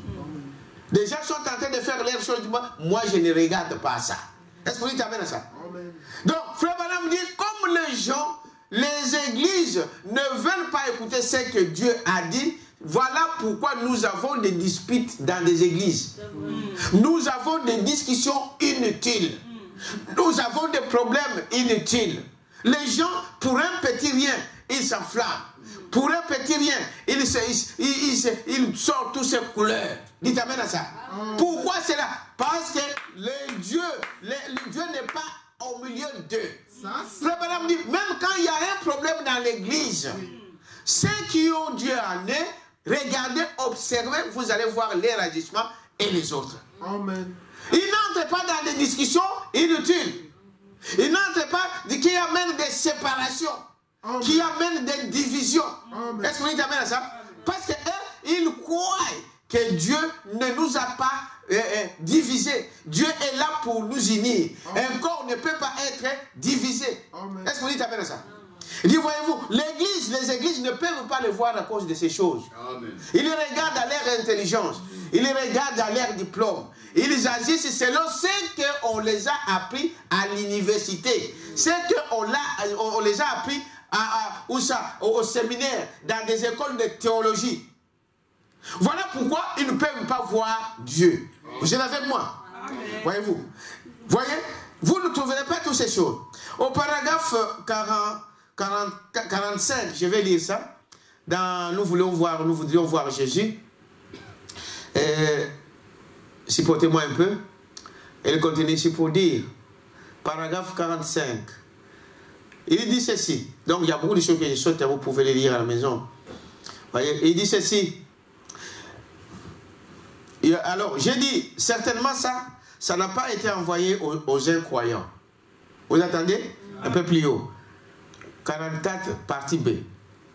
Speaker 1: Les gens sont en train de faire leurs choses. Moi, je ne regarde pas ça. Est-ce que vous t'amène à ça?
Speaker 4: Amen.
Speaker 1: Donc, Frère Branham dit, comme les gens, les églises ne veulent pas écouter ce que Dieu a dit, voilà pourquoi nous avons des disputes dans les églises. Nous avons des discussions inutiles. Nous avons des problèmes inutiles. Les gens, pour un petit rien, ils s'enflamment. Pour un petit rien, ils sortent toutes ces couleurs. Dites amen à ça. Pourquoi c'est là? Parce que le Dieu n'est pas au milieu d'eux. Frère Branham dit, même quand il y a un problème dans l'église, ceux qui ont Dieu en eux, regardez, observez, vous allez voir les agissements et les autres.
Speaker 4: Amen.
Speaker 1: Ils n'entrent pas dans des discussions inutiles. Ils n'entrent pas qui amènent des séparations,
Speaker 4: Amen.
Speaker 1: qui amènent des divisions.
Speaker 4: Amen.
Speaker 1: Est-ce que vous amènent à ça? Parce qu'eux, ils croient que Dieu ne nous a pas divisés. Dieu est là pour nous unir.
Speaker 4: Amen.
Speaker 1: Un corps ne peut pas être divisé.
Speaker 4: Amen.
Speaker 1: Est-ce que vous amènent à ça? Il dit, voyez-vous, les églises ne peuvent pas le voir à cause de ces choses.
Speaker 3: Amen.
Speaker 1: Ils regardent à leur intelligence. Ils regardent à leur diplôme. Ils agissent selon ce qu'on les a appris à l'université. Ce qu'on les a appris au séminaire, dans des écoles de théologie. Voilà pourquoi ils ne peuvent pas voir Dieu. Vous êtes avec moi? Voyez-vous? Voyez? Vous ne trouverez pas toutes ces choses. Au paragraphe 45, je vais lire ça. Nous voudrions voir Jésus. Supportez-moi un peu. Elle continue ici pour dire, paragraphe 45. Il dit ceci. Donc il y a beaucoup de choses que je saute, vous pouvez les lire à la maison. Voyez, il dit ceci. Alors, j'ai dit, certainement ça n'a pas été envoyé aux incroyants. Vous attendez? Un peu plus haut. 44, partie B.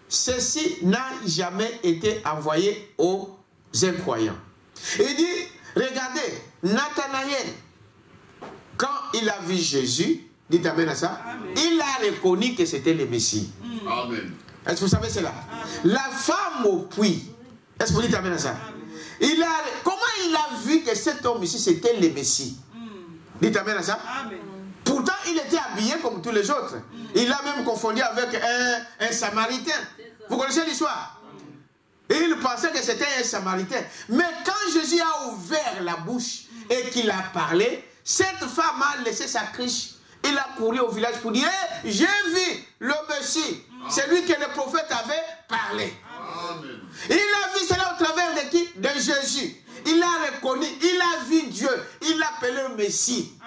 Speaker 1: Ceci n'a jamais été envoyé aux incroyants. Il dit, regardez, Nathanaël, quand il a vu Jésus, dites amen à ça, il a reconnu que c'était le Messie.
Speaker 3: Amen.
Speaker 1: Est-ce que vous savez cela? La femme au puits, est-ce que vous dites amen à ça? Comment il a vu que cet homme ici, c'était le Messie? Dites amen à ça? Pourtant, il était habillé comme tous les autres. Il a même confondu avec un Samaritain. Vous connaissez l'histoire? Et il pensait que c'était un Samaritain. Mais quand Jésus a ouvert la bouche et qu'il a parlé, cette femme a laissé sa criche. Il a couru au village pour dire, hey, j'ai vu le Messie. C'est lui que le prophète avait parlé.
Speaker 3: Amen.
Speaker 1: Il a vu cela au travers de qui? De Jésus. Il a reconnu, il a vu Dieu. Il l'a appelé le Messie.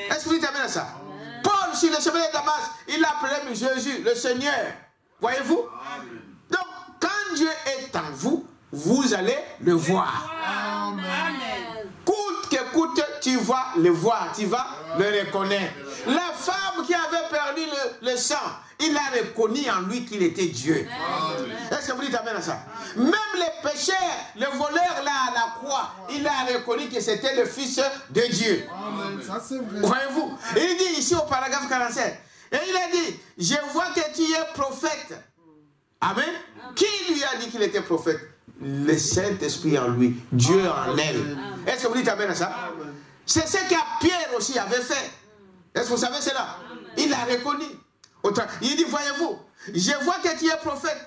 Speaker 1: Est-ce que vous dites amen à ça? Paul, sur le chemin de Damas, il a appelé Jésus, le Seigneur. Voyez-vous? Donc, quand Dieu est en vous, vous allez le voir.
Speaker 4: Amen.
Speaker 1: Coûte que coûte, tu vas le voir, tu vas le reconnaître. La femme qui avait perdu le sang, il a reconnu en lui qu'il était Dieu. Est-ce que vous dites amen à ça? Même les pécheurs, le voleur là à la croix, il a reconnu que c'était le Fils de Dieu.
Speaker 4: Amen. Ça c'est vrai.
Speaker 1: Voyez-vous? Il dit ici au paragraphe 47, et il a dit, je vois que tu es prophète. Amen. Qui lui a dit qu'il était prophète? Le Saint-Esprit en lui, Dieu en elle. Est-ce que vous dites amen à ça? C'est ce que Pierre aussi avait fait. Est-ce que vous savez cela? Il a reconnu. Il dit, voyez-vous, je vois que tu es prophète.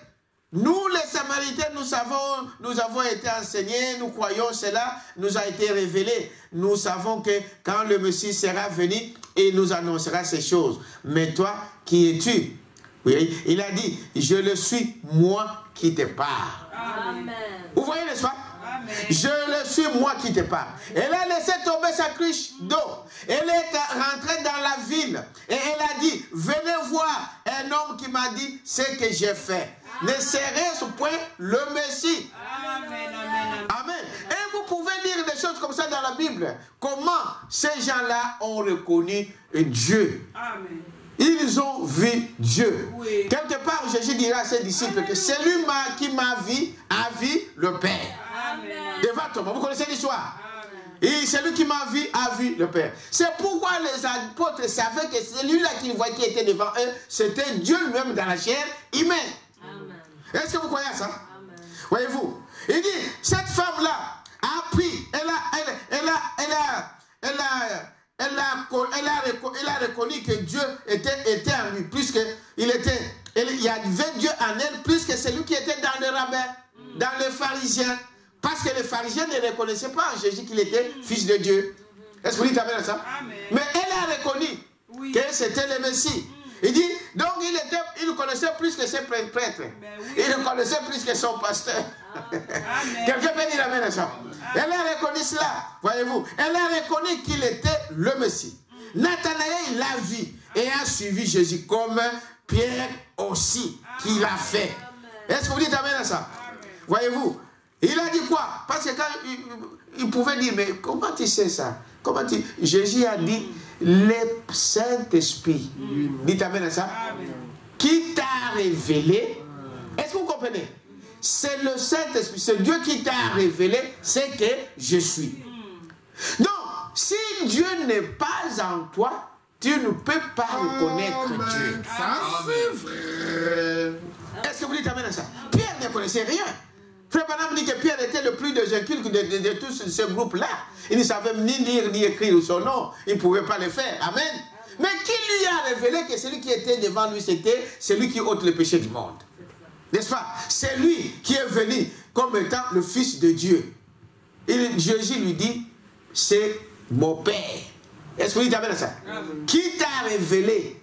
Speaker 1: Nous, les Samaritains, nous avons été enseignés, nous croyons cela, nous a été révélé. Nous savons que quand le Messie sera venu, il nous annoncera ces choses. Mais toi, qui es-tu? Oui, il a dit, je le suis, moi qui te parle.
Speaker 2: Amen.
Speaker 1: Vous voyez, n'est-ce pas? Je le suis, moi qui te parle. Elle a laissé tomber sa cruche d'eau. Elle est rentrée dans la ville. Et elle a dit, venez voir un homme qui m'a dit ce que j'ai fait. Ne serait-ce point le Messie?
Speaker 2: Amen.
Speaker 1: Amen. Et vous pouvez lire des choses comme ça dans la Bible. Comment ces gens-là ont reconnu Dieu.
Speaker 2: Amen.
Speaker 1: Ils ont vu Dieu.
Speaker 2: Oui.
Speaker 1: Quelque part, Jésus dira à ses disciples que celui qui m'a vu a vu le Père.
Speaker 2: Amen.
Speaker 1: Devant Thomas, vous connaissez l'histoire. Et celui qui m'a vu a vu le Père. C'est pourquoi les apôtres savaient que celui-là qu'ils voyaient qui était devant eux, c'était Dieu lui-même dans la chair humaine. Est-ce que vous croyez à ça? Voyez-vous? Il dit, cette femme-là a pris, elle a reconnu que Dieu était en lui, puisque il y avait Dieu en elle, plus que celui qui était dans les rabbins, dans les pharisiens. Parce que les pharisiens ne reconnaissaient pas en Jésus qu'il était fils de Dieu. Est-ce que vous dites amen à ça?
Speaker 2: Amen.
Speaker 1: Mais elle a reconnu que c'était le Messie. Il dit, donc il connaissait plus que ses prêtres.
Speaker 2: Oui.
Speaker 1: Il connaissait plus que son pasteur. Quelqu'un peut dire amen à ça? Elle a reconnu cela, voyez-vous. Elle a reconnu qu'il était le Messie. Nathanaël l'a vu et a suivi Jésus comme Pierre aussi qui l'a fait. Est-ce que vous dites amen à ça? Voyez-vous? Il a dit quoi? Parce que quand il pouvait dire, mais comment tu sais ça? Jésus a dit, le Saint-Esprit. Dites amen à ça? Qui t'a révélé? Est-ce que vous comprenez? C'est le Saint-Esprit, c'est Dieu qui t'a révélé ce que je suis. Donc, si Dieu n'est pas en toi, tu ne peux pas reconnaître Dieu.
Speaker 4: Ça c'est vrai.
Speaker 1: Est-ce que vous dites amen à ça? Pierre ne connaissait rien. Frère Branham dit que Pierre était le plus inculte de tous ce groupe-là. Il ne savait ni lire ni écrire son nom. Il ne pouvait pas le faire. Amen. Mais qui lui a révélé que celui qui était devant lui, c'était celui qui ôte le péché du monde? N'est-ce pas? C'est lui qui est venu comme étant le Fils de Dieu. Et Jésus lui dit, c'est mon Père. Est-ce que vous dites amen à ça? Qui t'a révélé?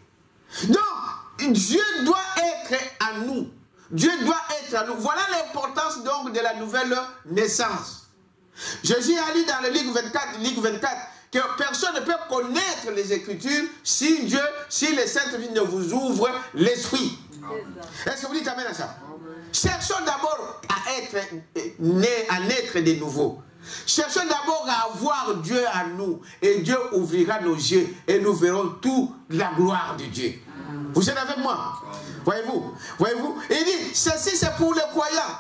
Speaker 1: Donc, Dieu doit être à nous. Dieu doit être à nous. Voilà l'importance donc de la nouvelle naissance. Jésus a dit dans le livre 24, que personne ne peut connaître les Écritures si le Saint-Esprit ne vous ouvre l'esprit. Est-ce que vous dites amen à ça? Cherchons d'abord à être nés, à naître de nouveau. Cherchons d'abord à avoir Dieu à nous. Et Dieu ouvrira nos yeux et nous verrons toute la gloire de Dieu. Vous êtes avec moi? Voyez-vous? Il dit, ceci c'est pour les croyants.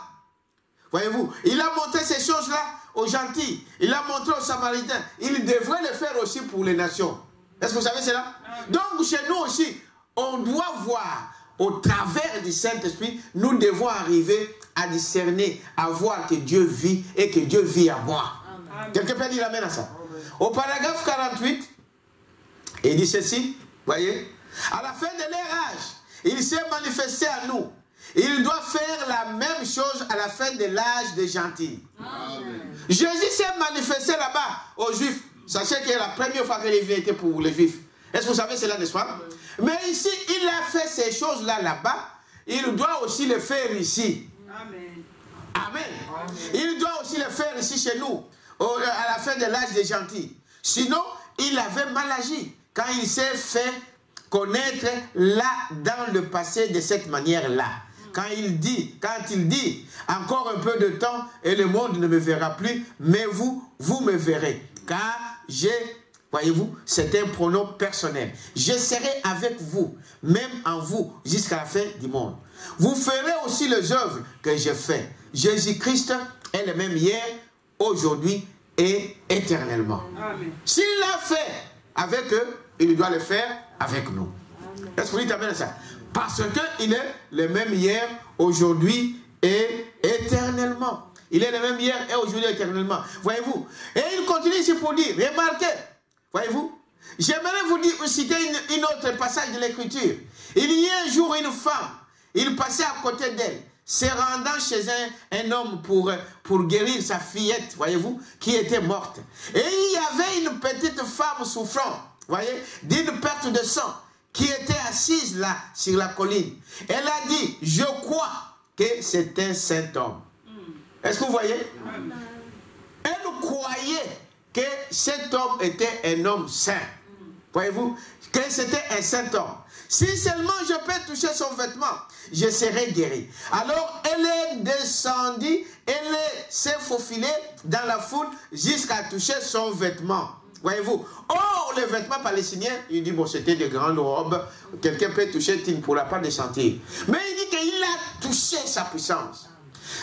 Speaker 1: Voyez-vous? Il a montré ces choses-là aux gentils. Il a montré aux Samaritains. Il devrait le faire aussi pour les nations. Est-ce que vous savez cela? Donc chez nous aussi, on doit voir au travers du Saint-Esprit, nous devons arriver à discerner, à voir que Dieu vit et que Dieu vit à moi. Quelqu'un peut dire amen à ça? Au paragraphe 48, il dit ceci, voyez? À la fin de leur âge, il s'est manifesté à nous. Il doit faire la même chose à la fin de l'âge des gentils. Jésus s'est manifesté là-bas aux Juifs. Sachez que la première fois qu'il était pour les Juifs. Est-ce que vous savez cela, n'est-ce pas? Mais ici, il a fait ces choses-là là-bas. Il doit aussi le faire ici. Amen. Il doit aussi le faire ici chez nous, à la fin de l'âge des gentils. Sinon, il avait mal agi quand il s'est fait connaître là dans le passé de cette manière-là. Quand il dit, encore un peu de temps et le monde ne me verra plus, mais vous me verrez, car j'ai Voyez-vous, c'est un pronom personnel. Je serai avec vous, même en vous, jusqu'à la fin du monde. Vous ferez aussi les œuvres que je fais. Jésus-Christ est le même hier, aujourd'hui et éternellement. S'il l'a fait avec eux, il doit le faire avec nous. Est-ce que vous dites amen à ça? Parce qu'il est le même hier, aujourd'hui et éternellement. Il est le même hier et aujourd'hui et éternellement. Voyez-vous? Et il continue ici pour dire, remarquez, voyez-vous? J'aimerais vous citer une autre passage de l'Écriture. Il y a un jour une femme, il passait à côté d'elle, se rendant chez un homme pour guérir sa fillette, voyez-vous, qui était morte. Et il y avait une petite femme souffrant, voyez, d'une perte de sang, qui était assise là, sur la colline. Elle a dit, je crois que c'est un saint homme. Est-ce que vous voyez? Elle croyait que cet homme était un homme saint. Voyez-vous? Que c'était un saint homme. Si seulement je peux toucher son vêtement, je serai guéri. Alors elle est descendue, elle s'est faufilée dans la foule jusqu'à toucher son vêtement. Voyez-vous? Or, les vêtements palestiniens, il dit, bon, c'était de grandes robes, quelqu'un peut toucher, tu ne pourras pas les sentir. Mais il dit qu'il a touché sa puissance.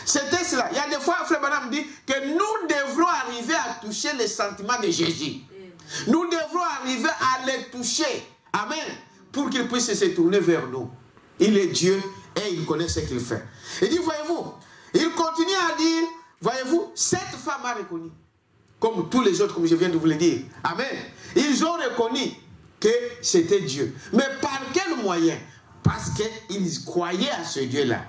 Speaker 1: C'était cela. Il y a des fois, Frère Branham dit que nous devrons arriver à toucher les sentiments de Jésus. Nous devrons arriver à les toucher. Amen. Pour qu'il puisse se tourner vers nous. Il est Dieu et il connaît ce qu'il fait. Il dit, voyez-vous, il continue à dire, voyez-vous, cette femme a reconnu. Comme tous les autres, comme je viens de vous le dire. Amen. Ils ont reconnu que c'était Dieu. Mais par quel moyen? Parce qu'ils croyaient à ce Dieu-là.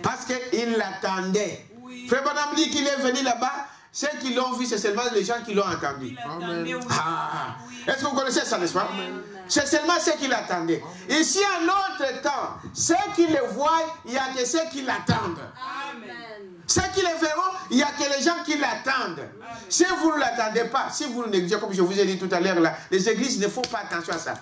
Speaker 1: Parce qu'ils l'attendaient. Oui. Frère Branham dit qu'il est venu là-bas. Ceux qui l'ont vu, c'est seulement les gens qui l'ont entendu. Ah. Est-ce que vous connaissez ça, n'est-ce pas? C'est seulement ceux qui l'attendaient. Ici, en notre temps, ceux qui le voient, il n'y a que ceux qui l'attendent. Ceux qui le verront, il n'y a que les gens qui l'attendent. Si vous ne l'attendez pas, si vous ne négligez, comme je vous ai dit tout à l'heure, les églises ne font pas attention à ça.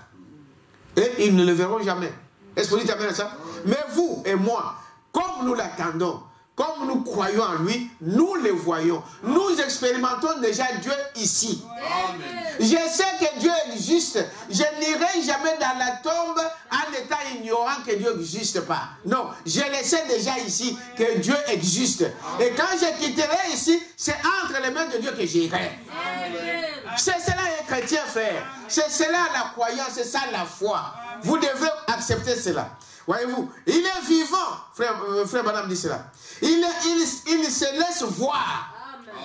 Speaker 1: Et ils ne le verront jamais. Est-ce que vous dites amen à ça? Mais vous et moi, comme nous l'attendons, comme nous croyons en lui, nous le voyons. Nous expérimentons déjà Dieu ici. Amen. Je sais que Dieu existe. Je n'irai jamais dans la tombe en étant ignorant que Dieu n'existe pas. Non, je le sais déjà ici que Dieu existe. Et quand je quitterai ici, c'est entre les mains de Dieu que j'irai. C'est cela un chrétien, frère. C'est cela la croyance, c'est ça la foi. Vous devez accepter cela. Voyez-vous, il est vivant. Frère Branham dit cela. Il se laisse voir.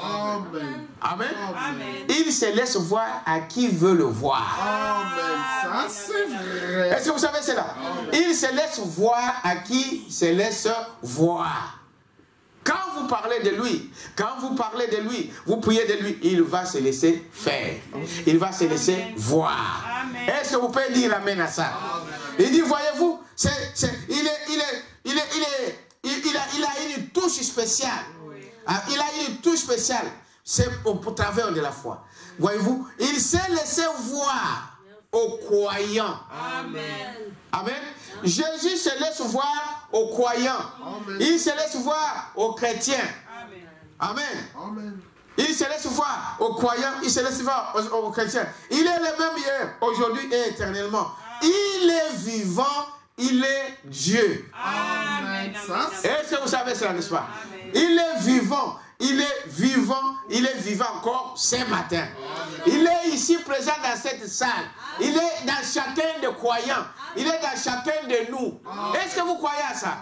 Speaker 4: Amen.
Speaker 1: Amen. Amen. Il se laisse voir à qui veut le voir.
Speaker 4: Amen. Ça, c'est vrai.
Speaker 1: Est-ce que vous savez cela? Amen. Il se laisse voir à qui se laisse voir. Quand vous parlez de lui, vous priez de lui, il va se laisser faire. Il va se laisser voir. Est-ce que vous pouvez dire amen à ça? Amen. Il dit, voyez-vous, il a une touche spéciale. Il a une touche spéciale. C'est au travers de la foi. Voyez-vous, il s'est laissé voir aux croyants. Amen. Amen. Jésus se laisse voir aux croyants. Amen. Il se laisse voir aux chrétiens. Amen. Amen. Il se laisse voir aux croyants. Il se laisse voir aux chrétiens. Il est le même hier, aujourd'hui et éternellement. Il est vivant. Il est Dieu. Amen. Est-ce que vous savez cela, n'est-ce pas? Amen. Il est vivant. Il est vivant. Il est vivant encore ce matin. Amen. Il est ici présent dans cette salle. Amen. Il est dans chacun des croyants. Amen. Il est dans chacun de nous. Est-ce que vous croyez à ça?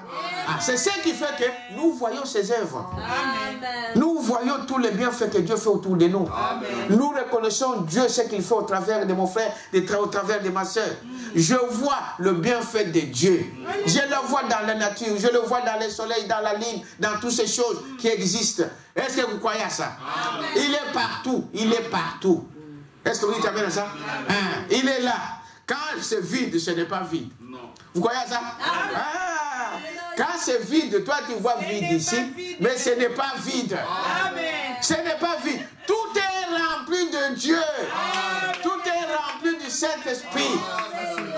Speaker 1: C'est ce qui fait que nous voyons ses œuvres. Amen. Nous voyons tous les bienfaits que Dieu fait autour de nous. Amen. Nous reconnaissons Dieu, ce qu'il fait au travers de mon frère, au travers de ma soeur. Je vois le bienfait de Dieu. Je le vois dans la nature, je le vois dans le soleil, dans la ligne, dans toutes ces choses qui existent. Est-ce que vous croyez à ça? Amen. Il est partout, il est partout. Est-ce que vous dites amen à ça? Hein? Il est là. Quand c'est vide, ce n'est pas vide. Non. Vous croyez à ça? Ah. Quand c'est vide, toi tu vois vide ici, mais ce n'est pas vide. Amen. Ce n'est pas vide. Tout est rempli de Dieu. Amen. Tout est rempli du Saint-Esprit.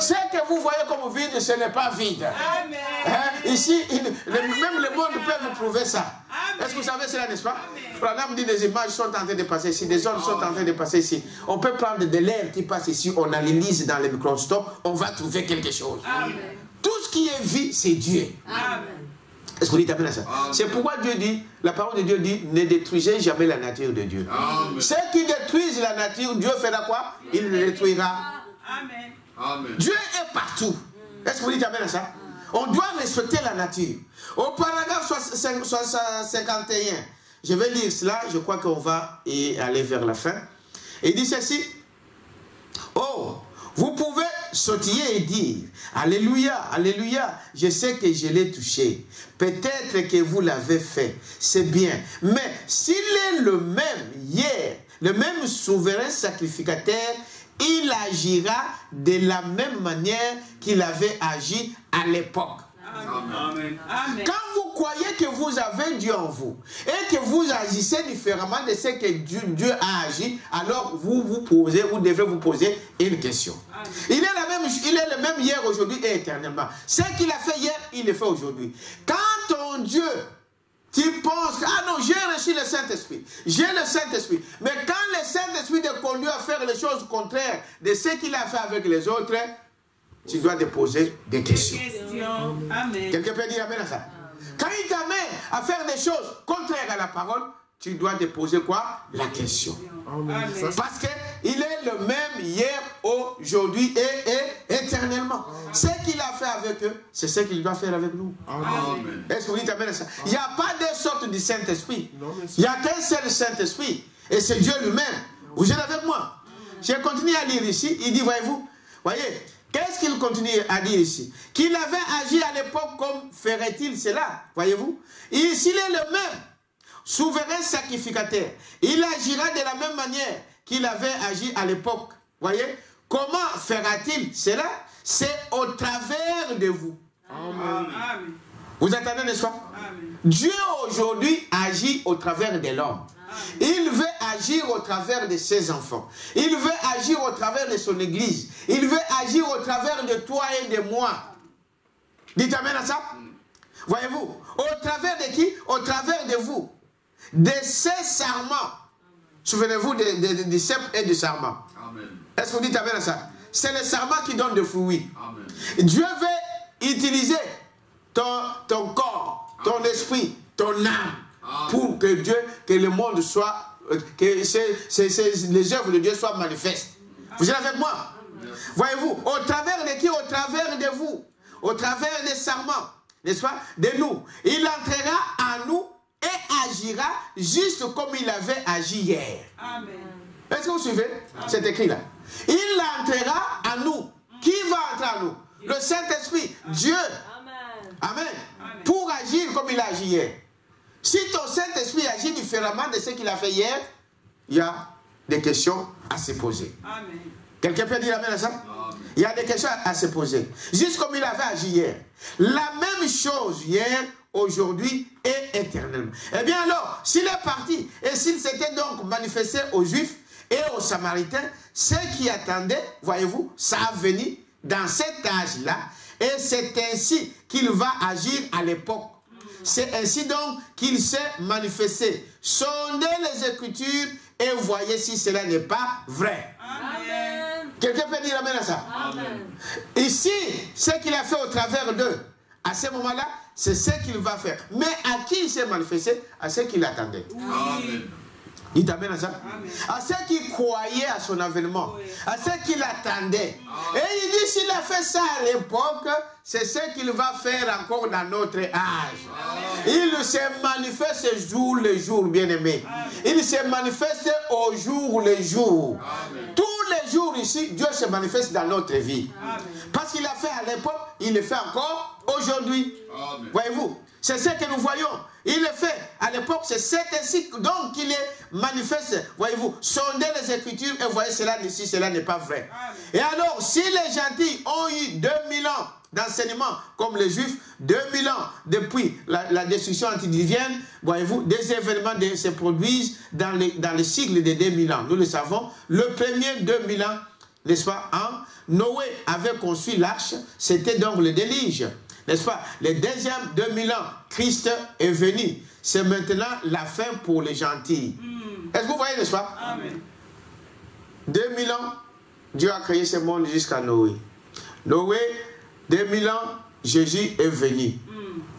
Speaker 1: Ce que vous voyez comme vide, ce n'est pas vide. Hein? Ici, même le monde peut vous prouver ça. Est-ce que vous savez cela, n'est-ce pas? Abraham dit des images sont en train de passer ici, des ondes sont en train de passer ici. On peut prendre de l'air qui passe ici, on analyse dans le microscope, on va trouver quelque chose.
Speaker 2: Amen.
Speaker 1: Tout ce qui est vie, c'est Dieu.
Speaker 2: Amen.
Speaker 1: Est-ce que vous dites amen à ça? C'est pourquoi Dieu dit, la parole de Dieu dit, ne détruisez jamais la nature de Dieu.
Speaker 3: Amen.
Speaker 1: Ceux qui détruisent la nature, Dieu fera quoi? Il le détruira.
Speaker 2: Amen.
Speaker 3: Amen.
Speaker 1: Dieu est partout. Est-ce que vous dites amen à ça? On doit respecter la nature. Au paragraphe 51, je vais lire cela, je crois qu'on va y aller vers la fin. Il dit ceci. Oh, vous pouvez sautiller et dire, Alléluia, Alléluia, je sais que je l'ai touché. Peut-être que vous l'avez fait, c'est bien. Mais s'il est le même hier, le même souverain sacrificateur, il agira de la même manière qu'il avait agi à l'époque.
Speaker 2: Amen. Amen.
Speaker 1: Quand vous croyez que vous avez Dieu en vous et que vous agissez différemment de ce que Dieu a agi, alors vous devrez vous poser une question. Il est le même hier, aujourd'hui et éternellement. Ce qu'il a fait hier, il le fait aujourd'hui. Quand ton Dieu, tu penses que, ah non, j'ai reçu le Saint-Esprit, j'ai le Saint-Esprit, mais quand le Saint-Esprit te conduit à faire les choses contraires de ce qu'il a fait avec les autres, tu dois te poser des questions.
Speaker 2: Amen.
Speaker 1: Quelqu'un peut dire amen à ça? Quand il t'amène à faire des choses contraires à la parole, tu dois te poser quoi? La question.
Speaker 2: Amen.
Speaker 1: Parce qu'il est le même hier, aujourd'hui et éternellement. Ce qu'il a fait avec eux, c'est ce qu'il doit faire avec nous.
Speaker 3: Amen.
Speaker 1: Est-ce que vous dites amen à ça? Il n'y a pas deux sortes du Saint-Esprit. Il n'y a qu'un seul Saint-Esprit. Et c'est Dieu lui-même. Vous êtes avec moi? Je continue à lire ici. Il dit, voyez-vous, voyez, qu'est-ce qu'il continue à dire ici? Qu'il avait agi à l'époque comme ferait-il cela? Voyez-vous? S'il est le même souverain sacrificateur, il agira de la même manière qu'il avait agi à l'époque. Voyez? Comment fera-t-il cela? C'est au travers de vous.
Speaker 2: Amen.
Speaker 1: Vous attendez, n'est-ce pas?
Speaker 2: Amen.
Speaker 1: Dieu aujourd'hui agit au travers de l'homme. Il veut agir au travers de ses enfants. Il veut agir au travers de son église. Il veut agir au travers de toi et de moi. Dites amen à ça? Voyez-vous? Au travers de qui? Au travers de vous. De ces serments. Souvenez-vous des cèpes et du serment.
Speaker 3: Amen.
Speaker 1: Est-ce que vous dites amen à ça? C'est le serment qui donne des fruits.
Speaker 3: Amen.
Speaker 1: Dieu veut utiliser ton corps, ton esprit, ton âme, pour que Dieu, que le monde soit, que les œuvres de Dieu soient manifestes. Vous êtes avec moi? Voyez-vous, au travers de qui? Au travers de vous, au travers des serments, n'est-ce pas? De nous. Il entrera en nous et agira juste comme il avait agi hier.
Speaker 2: Amen.
Speaker 1: Est-ce que vous suivez? C'est écrit là. Il entrera en nous. Qui va entrer en nous? Le Saint-Esprit, Dieu. Amen. Pour agir comme il a agi hier. Si ton Saint-Esprit agit différemment de ce qu'il a fait hier, il y a des questions à se poser.
Speaker 2: Amen.
Speaker 1: Quelqu'un peut dire amen à ça? Il y a des questions à se poser. Juste comme il avait agi hier. La même chose hier, aujourd'hui et éternellement. Eh bien alors, s'il est parti et s'il s'était donc manifesté aux Juifs et aux Samaritains, ceux qui attendaient, voyez-vous, sa venue dans cet âge-là, et c'est ainsi qu'il va agir à l'époque. C'est ainsi donc qu'il s'est manifesté. Sondez les Écritures et voyez si cela n'est pas vrai.
Speaker 2: Amen.
Speaker 1: Quelqu'un peut dire amen à ça?
Speaker 2: Amen.
Speaker 1: Ici, ce qu'il a fait au travers d'eux, à ce moment-là, c'est ce qu'il va faire. Mais à qui il s'est manifesté? À ceux qui l'attendaient.
Speaker 3: Amen.
Speaker 1: Dites amen à ça?
Speaker 2: Amen.
Speaker 1: À ceux qui croyaient à son avènement, à ceux qui l'attendaient. Et il dit, s'il a fait ça à l'époque, c'est ce qu'il va faire encore dans notre âge. Il se manifeste jour le jour, bien-aimé. Il se manifeste au jour le jour. Tous les jours ici, Dieu se manifeste dans notre vie. Parce qu'il a fait à l'époque, il le fait encore aujourd'hui. Voyez-vous, c'est ce que nous voyons. Il le fait à l'époque, c'est ainsi donc qu'il est manifeste. Voyez-vous, sondez les Écritures et voyez cela ici, cela n'est pas vrai. Et alors, si les gentils ont eu 2000 ans d'enseignement, comme les Juifs, 2000 ans depuis la destruction antidiluvienne, voyez-vous, des événements se produisent dans le cycle de 2000 ans. Nous le savons, le premier 2000 ans, n'est-ce pas, hein? Noé avait construit l'arche, c'était donc le déluge. n'est-ce pas? Les deuxièmes 2000 ans, Christ est venu. C'est maintenant la fin pour les gentils. Est-ce que vous voyez, n'est-ce pas?
Speaker 2: Amen.
Speaker 1: 2000 ans, Dieu a créé ce monde jusqu'à Noé. Noé, 2000 ans, Jésus est venu.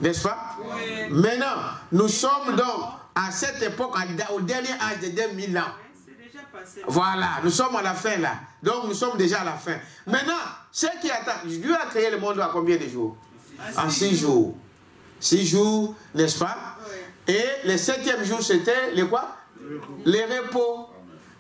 Speaker 1: N'est-ce pas?
Speaker 2: Oui.
Speaker 1: Maintenant, nous sommes donc à cette époque, au dernier âge de 2000 ans.
Speaker 2: C'est déjà passé.
Speaker 1: Voilà, nous sommes à la fin là. Donc nous sommes déjà à la fin. Maintenant, ce qui attend, Dieu a créé le monde à combien de jours? En 6 jours. 6 jours, n'est-ce pas?
Speaker 2: Oui.
Speaker 1: Et le 7e jour, c'était le quoi? Les repos.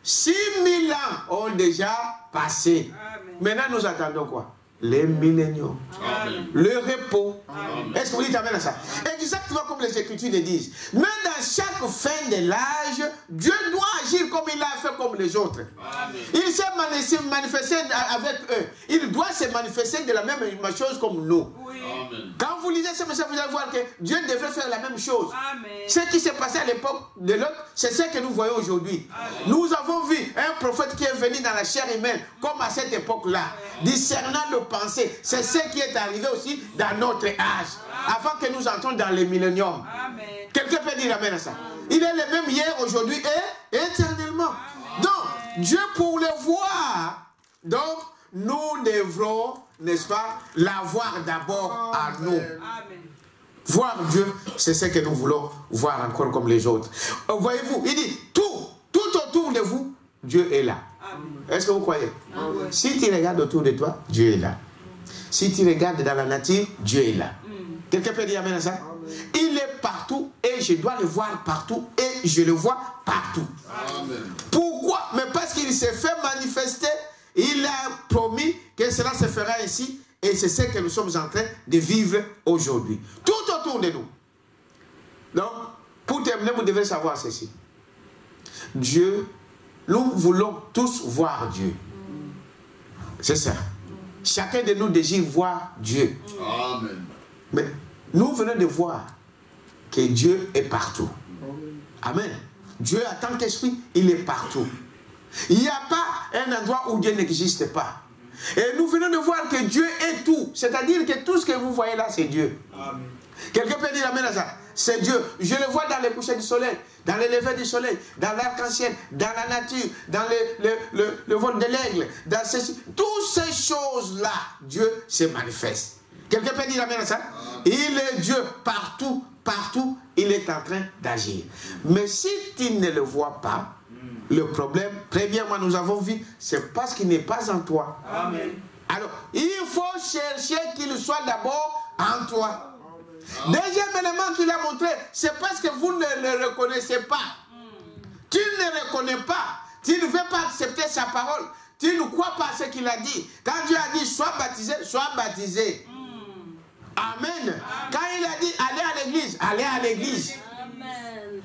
Speaker 1: 6000 ans ont déjà passé.
Speaker 2: Amen.
Speaker 1: Maintenant, nous attendons quoi? Les milléniums.
Speaker 2: Amen.
Speaker 1: Le repos.
Speaker 2: Amen.
Speaker 1: Est-ce que vous dites amen à ça? Exactement comme les Écritures le disent. Mais dans chaque fin de l'âge, Dieu doit agir comme il a fait comme les autres.
Speaker 2: Amen.
Speaker 1: Il s'est manifesté avec eux. Il doit se manifester de la même chose comme nous.
Speaker 2: Oui.
Speaker 3: Amen.
Speaker 1: Quand vous lisez ce message, vous allez voir que Dieu devrait faire la même chose.
Speaker 2: Amen.
Speaker 1: Ce qui s'est passé à l'époque de l'autre, c'est ce que nous voyons aujourd'hui. Nous avons vu un prophète qui est venu dans la chair humaine, comme à cette époque-là, discernant nos pensées. C'est ce qui est arrivé aussi dans notre âge, avant que nous entrions dans les milléniums.
Speaker 2: Amen.
Speaker 1: Quelqu'un peut dire amen à ça? Il est le même hier, aujourd'hui et éternellement. Donc, Dieu pour le voir, donc nous devrons, n'est-ce pas, l'avoir d'abord à nous.
Speaker 2: Amen.
Speaker 1: Voir Dieu, c'est ce que nous voulons voir encore comme les autres. Voyez-vous, il dit, tout autour de vous, Dieu est là. Est-ce que vous croyez?
Speaker 2: Amen.
Speaker 1: Si tu regardes autour de toi, Dieu est là. Si tu regardes dans la nature, Dieu est là. Quelqu'un peut dire amen à ça? Il est partout et je dois le voir partout et je le vois partout.
Speaker 3: Amen.
Speaker 1: Pourquoi? Mais parce qu'il s'est fait manifester, il a promis que cela se fera ainsi. Et c'est ce que nous sommes en train de vivre aujourd'hui. Tout autour de nous. Donc, pour terminer, vous devez savoir ceci. Dieu, nous voulons tous voir Dieu. C'est ça. Chacun de nous désire voir Dieu.
Speaker 3: Amen.
Speaker 1: Mais nous venons de voir que Dieu est partout. Amen. Dieu, en tant qu'esprit, il est partout. Il n'y a pas un endroit où Dieu n'existe pas. Et nous venons de voir que Dieu est tout. C'est-à-dire que tout ce que vous voyez là, c'est Dieu.
Speaker 2: Amen.
Speaker 1: Quelqu'un peut dire amen à ça? C'est Dieu. Je le vois dans le coucher du soleil, dans le lever du soleil, dans l'arc-en-ciel, dans la nature, dans le vol de l'aigle, dans toutes ces choses-là, Dieu se manifeste. Quelqu'un peut dire amen à ça? Il est Dieu partout, partout, il est en train d'agir. Mais si tu ne le vois pas, le problème, premièrement, nous avons vu, c'est parce qu'il n'est pas en toi.
Speaker 2: Amen.
Speaker 1: Alors, il faut chercher qu'il soit d'abord en toi. Deuxième élément qu'il a montré, c'est parce que vous ne le reconnaissez pas. Tu ne le reconnais pas. Tu ne veux pas accepter sa parole. Tu ne crois pas à ce qu'il a dit. Quand Dieu a dit, sois baptisé, sois baptisé. Amen. Quand il a dit, allez à l'église, allez à l'église.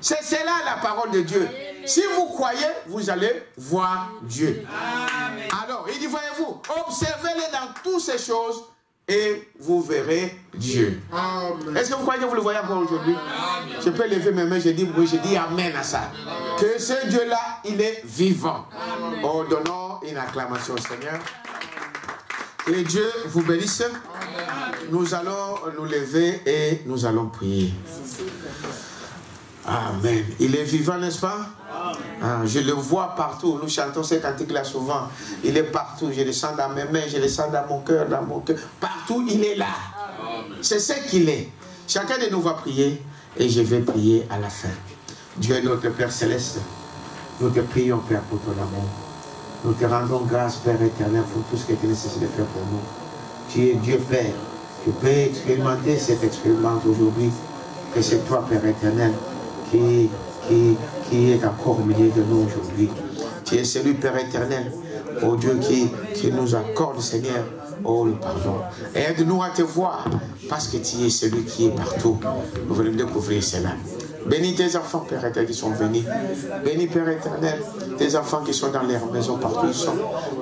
Speaker 1: C'est cela la parole de Dieu. Si vous croyez, vous allez voir Dieu.
Speaker 2: Amen.
Speaker 1: Alors, il dit, voyez-vous, observez-les dans toutes ces choses et vous verrez Dieu.
Speaker 4: Amen.
Speaker 1: Est-ce que vous croyez que vous le voyez encore aujourd'hui? Je peux lever mes mains, je dis amen à ça. Que ce Dieu-là, il est vivant. Oh, donnons une acclamation au Seigneur. Et Dieu vous bénisse. Nous allons nous lever et nous allons prier. Amen. Il est vivant, n'est-ce pas? Ah, je le vois partout. Nous chantons ces cantiques-là souvent. Il est partout. Je le sens dans mes mains, je le sens dans mon cœur, Partout, il est là. C'est ce qu'il est. Chacun de nous va prier et je vais prier à la fin. Dieu, notre Père Céleste, nous te prions, Père, pour ton amour. Nous te rendons grâce, Père éternel, pour tout ce que tu nécessites de faire pour nous. Tu es Dieu, Père. Tu peux expérimenter cette expérience aujourd'hui. Que c'est toi, Père éternel, qui est encore au milieu de nous aujourd'hui. Tu es celui, Père éternel, oh Dieu, qui nous accorde, Seigneur, oh le pardon. Aide-nous à te voir, parce que tu es celui qui est partout. Nous voulons découvrir cela. Bénis tes enfants, Père éternel, qui sont venus. Bénis, Père éternel, tes enfants qui sont dans leur maison, partout ils sont.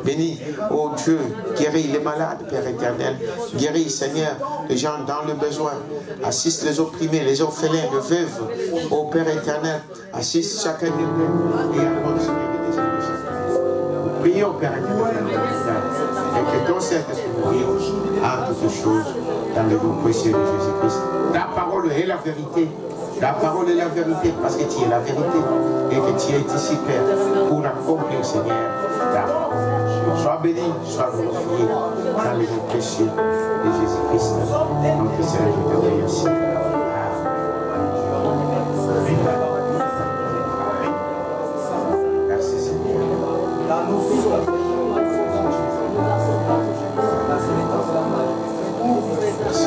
Speaker 1: Bénis, oh Dieu, guéris les malades, Père éternel. Guéris, Seigneur, les gens dans le besoin. Assiste les opprimés, les orphelins, les veuves. Oh Père éternel, assiste chacun de nous. Et accorde, Seigneur, des désirs. Prions, Père éternel, et que ton Saint-Esprit nous guide en toutes choses. dans le nom précieux de Jésus-Christ. Ta parole est la vérité. Ta parole est la vérité parce que tu es la vérité et que tu es ici, Père, pour accomplir, Seigneur, ta parole. Sois béni, sois glorifié dans le nom précieux de Jésus-Christ. Notre Seigneur, je te remercie. Merci, Seigneur. Merci,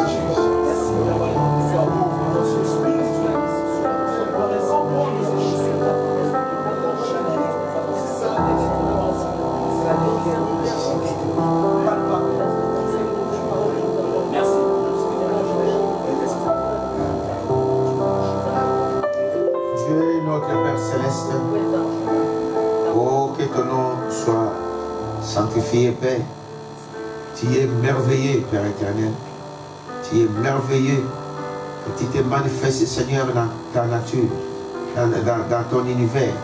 Speaker 1: Jésus. Dieu, notre Père Céleste, oh, que ton nom soit sanctifié, Père. Tu es merveilleux, Père éternel. Tu es merveilleux. Que tu te manifestes, Seigneur, dans ta nature, dans ton univers.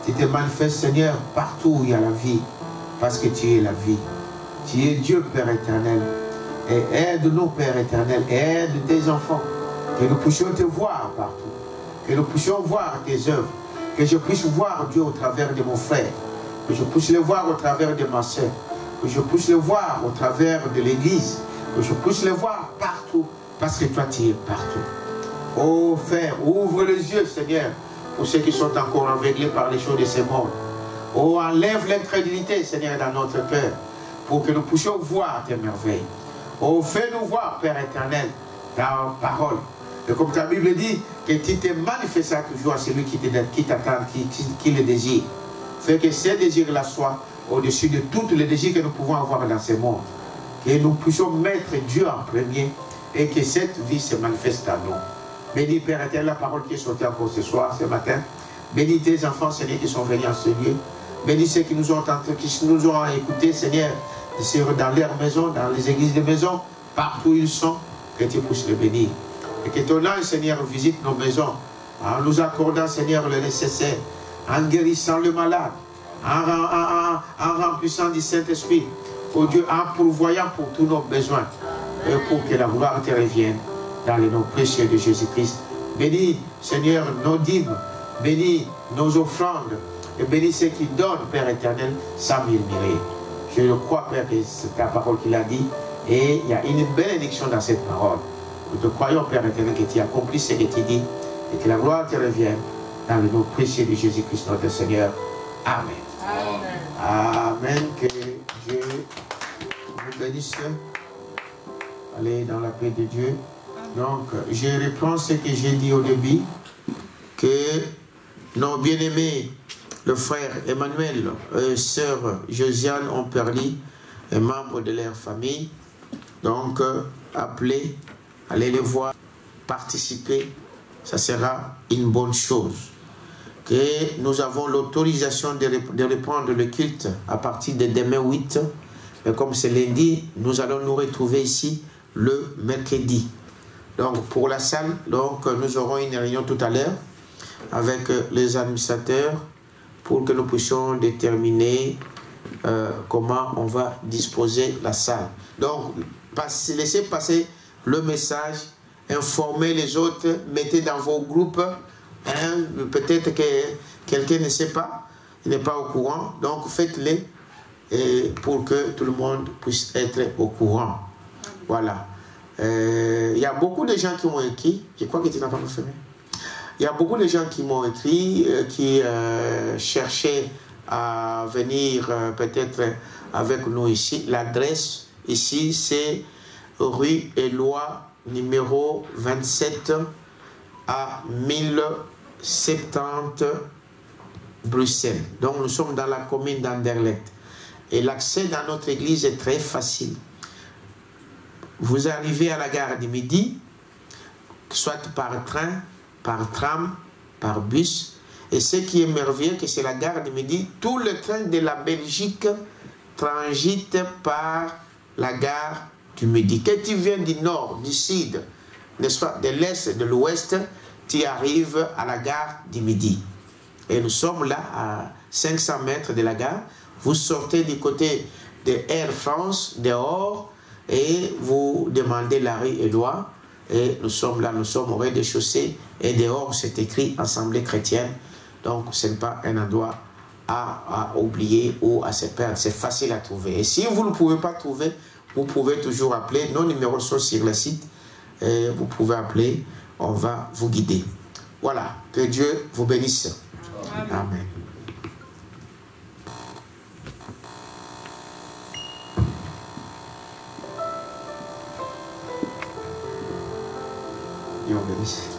Speaker 1: Tu te manifestes, Seigneur, partout où il y a la vie, parce que tu es la vie. Tu es Dieu, Père éternel. Et aide-nous, Père éternel, et aide tes enfants, que nous puissions te voir partout, que nous puissions voir tes œuvres, que je puisse voir Dieu au travers de mon frère, que je puisse le voir au travers de ma soeur, que je puisse le voir au travers de l'église, que je puisse le voir partout, parce que toi tu es partout. Oh Père, ouvre les yeux, Seigneur, pour ceux qui sont encore aveuglés par les choses de ce monde. Oh, enlève l'incrédulité, Seigneur, dans notre cœur, pour que nous puissions voir tes merveilles. Oh, fais-nous voir, Père éternel, ta parole. Et comme ta Bible dit, que tu te manifesteras toujours à celui qui t'attend, qui le désire. Fais que ces désirs-là soient au-dessus de tous les désirs que nous pouvons avoir dans ce monde. Que nous puissions mettre Dieu en premier et que cette vie se manifeste à nous. Bénis, Père éternel, la parole qui est sortie encore ce soir, ce matin. Bénis tes enfants, Seigneur, qui sont venus en ce lieu. Bénis ceux qui nous ont écoutés, Seigneur, dans leur maison, dans les églises de maison, partout où ils sont, que tu puisses les bénir. Et que ton ange, Seigneur, visite nos maisons, en nous accordant, Seigneur, le nécessaire, en guérissant le malade, en remplissant du Saint-Esprit, oh Dieu, en pourvoyant pour tous nos besoins, et pour que la gloire te revienne, dans le nom précieux de Jésus-Christ. Bénis, Seigneur, nos dîmes, bénis nos offrandes, et bénis ceux qui donnent, Père éternel, sans murmurer. Je le crois, Père, que c'est ta parole qu'il a dit, et il y a une bénédiction dans cette parole. Nous te croyons, Père éternel, que tu accomplis ce que tu dis, et que la gloire te revienne, dans le nom précieux de Jésus-Christ, notre Seigneur. Amen. Amen. Amen. Que Dieu vous bénisse. Allez dans la paix de Dieu. Donc, je reprends ce que j'ai dit au début, que nos bien-aimés, le frère Emmanuel et sœur Josiane ont perdu un membre de leur famille. Donc, appelez, allez les voir, participer, ça sera une bonne chose. Que nous avons l'autorisation de reprendre le culte à partir de demain 8. Mais comme c'est lundi, nous allons nous retrouver ici le mercredi. Donc pour la salle, donc, nous aurons une réunion tout à l'heure avec les administrateurs pour que nous puissions déterminer comment on va disposer la salle. Donc laissez passer le message, informez les autres, mettez dans vos groupes. Hein, peut-être que quelqu'un ne sait pas, il n'est pas au courant, donc faites-le pour que tout le monde puisse être au courant. Voilà. Il y a beaucoup de gens qui m'ont écrit, je crois que tu n'as pas confirmé. Il y a beaucoup de gens qui m'ont écrit, qui cherchaient à venir peut-être avec nous ici. L'adresse ici, c'est rue Éloi, numéro 27 à 1070 Bruxelles. Donc nous sommes dans la commune d'Anderlecht. Et l'accès dans notre église est très facile. Vous arrivez à la gare du Midi, soit par train, par tram, par bus. Et ce qui est merveilleux, que c'est la gare du Midi, tous les trains de la Belgique transitent par la gare du Midi. Que tu viennes du nord, du sud, n'est-ce pas, de l'est, de l'ouest, tu arrives à la gare du Midi. Et nous sommes là à 500 mètres de la gare. Vous sortez du côté de Air France, dehors, et vous demandez Larry Edouard. Et nous sommes là, nous sommes au rez-de-chaussée et dehors c'est écrit Assemblée chrétienne. Donc ce n'est pas un endroit à oublier ou à se perdre, c'est facile à trouver. Et si vous ne pouvez pas trouver, vous pouvez toujours appeler, nos numéros sont sur le site, et vous pouvez appeler, on va vous guider. Voilà, que Dieu vous bénisse. Amen. Amen. Dieu vous bénisse.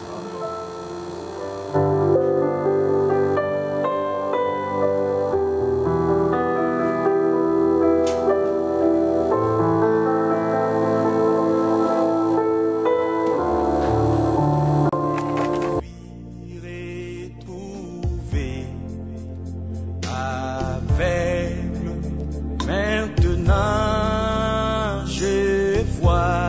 Speaker 5: Maintenant je vois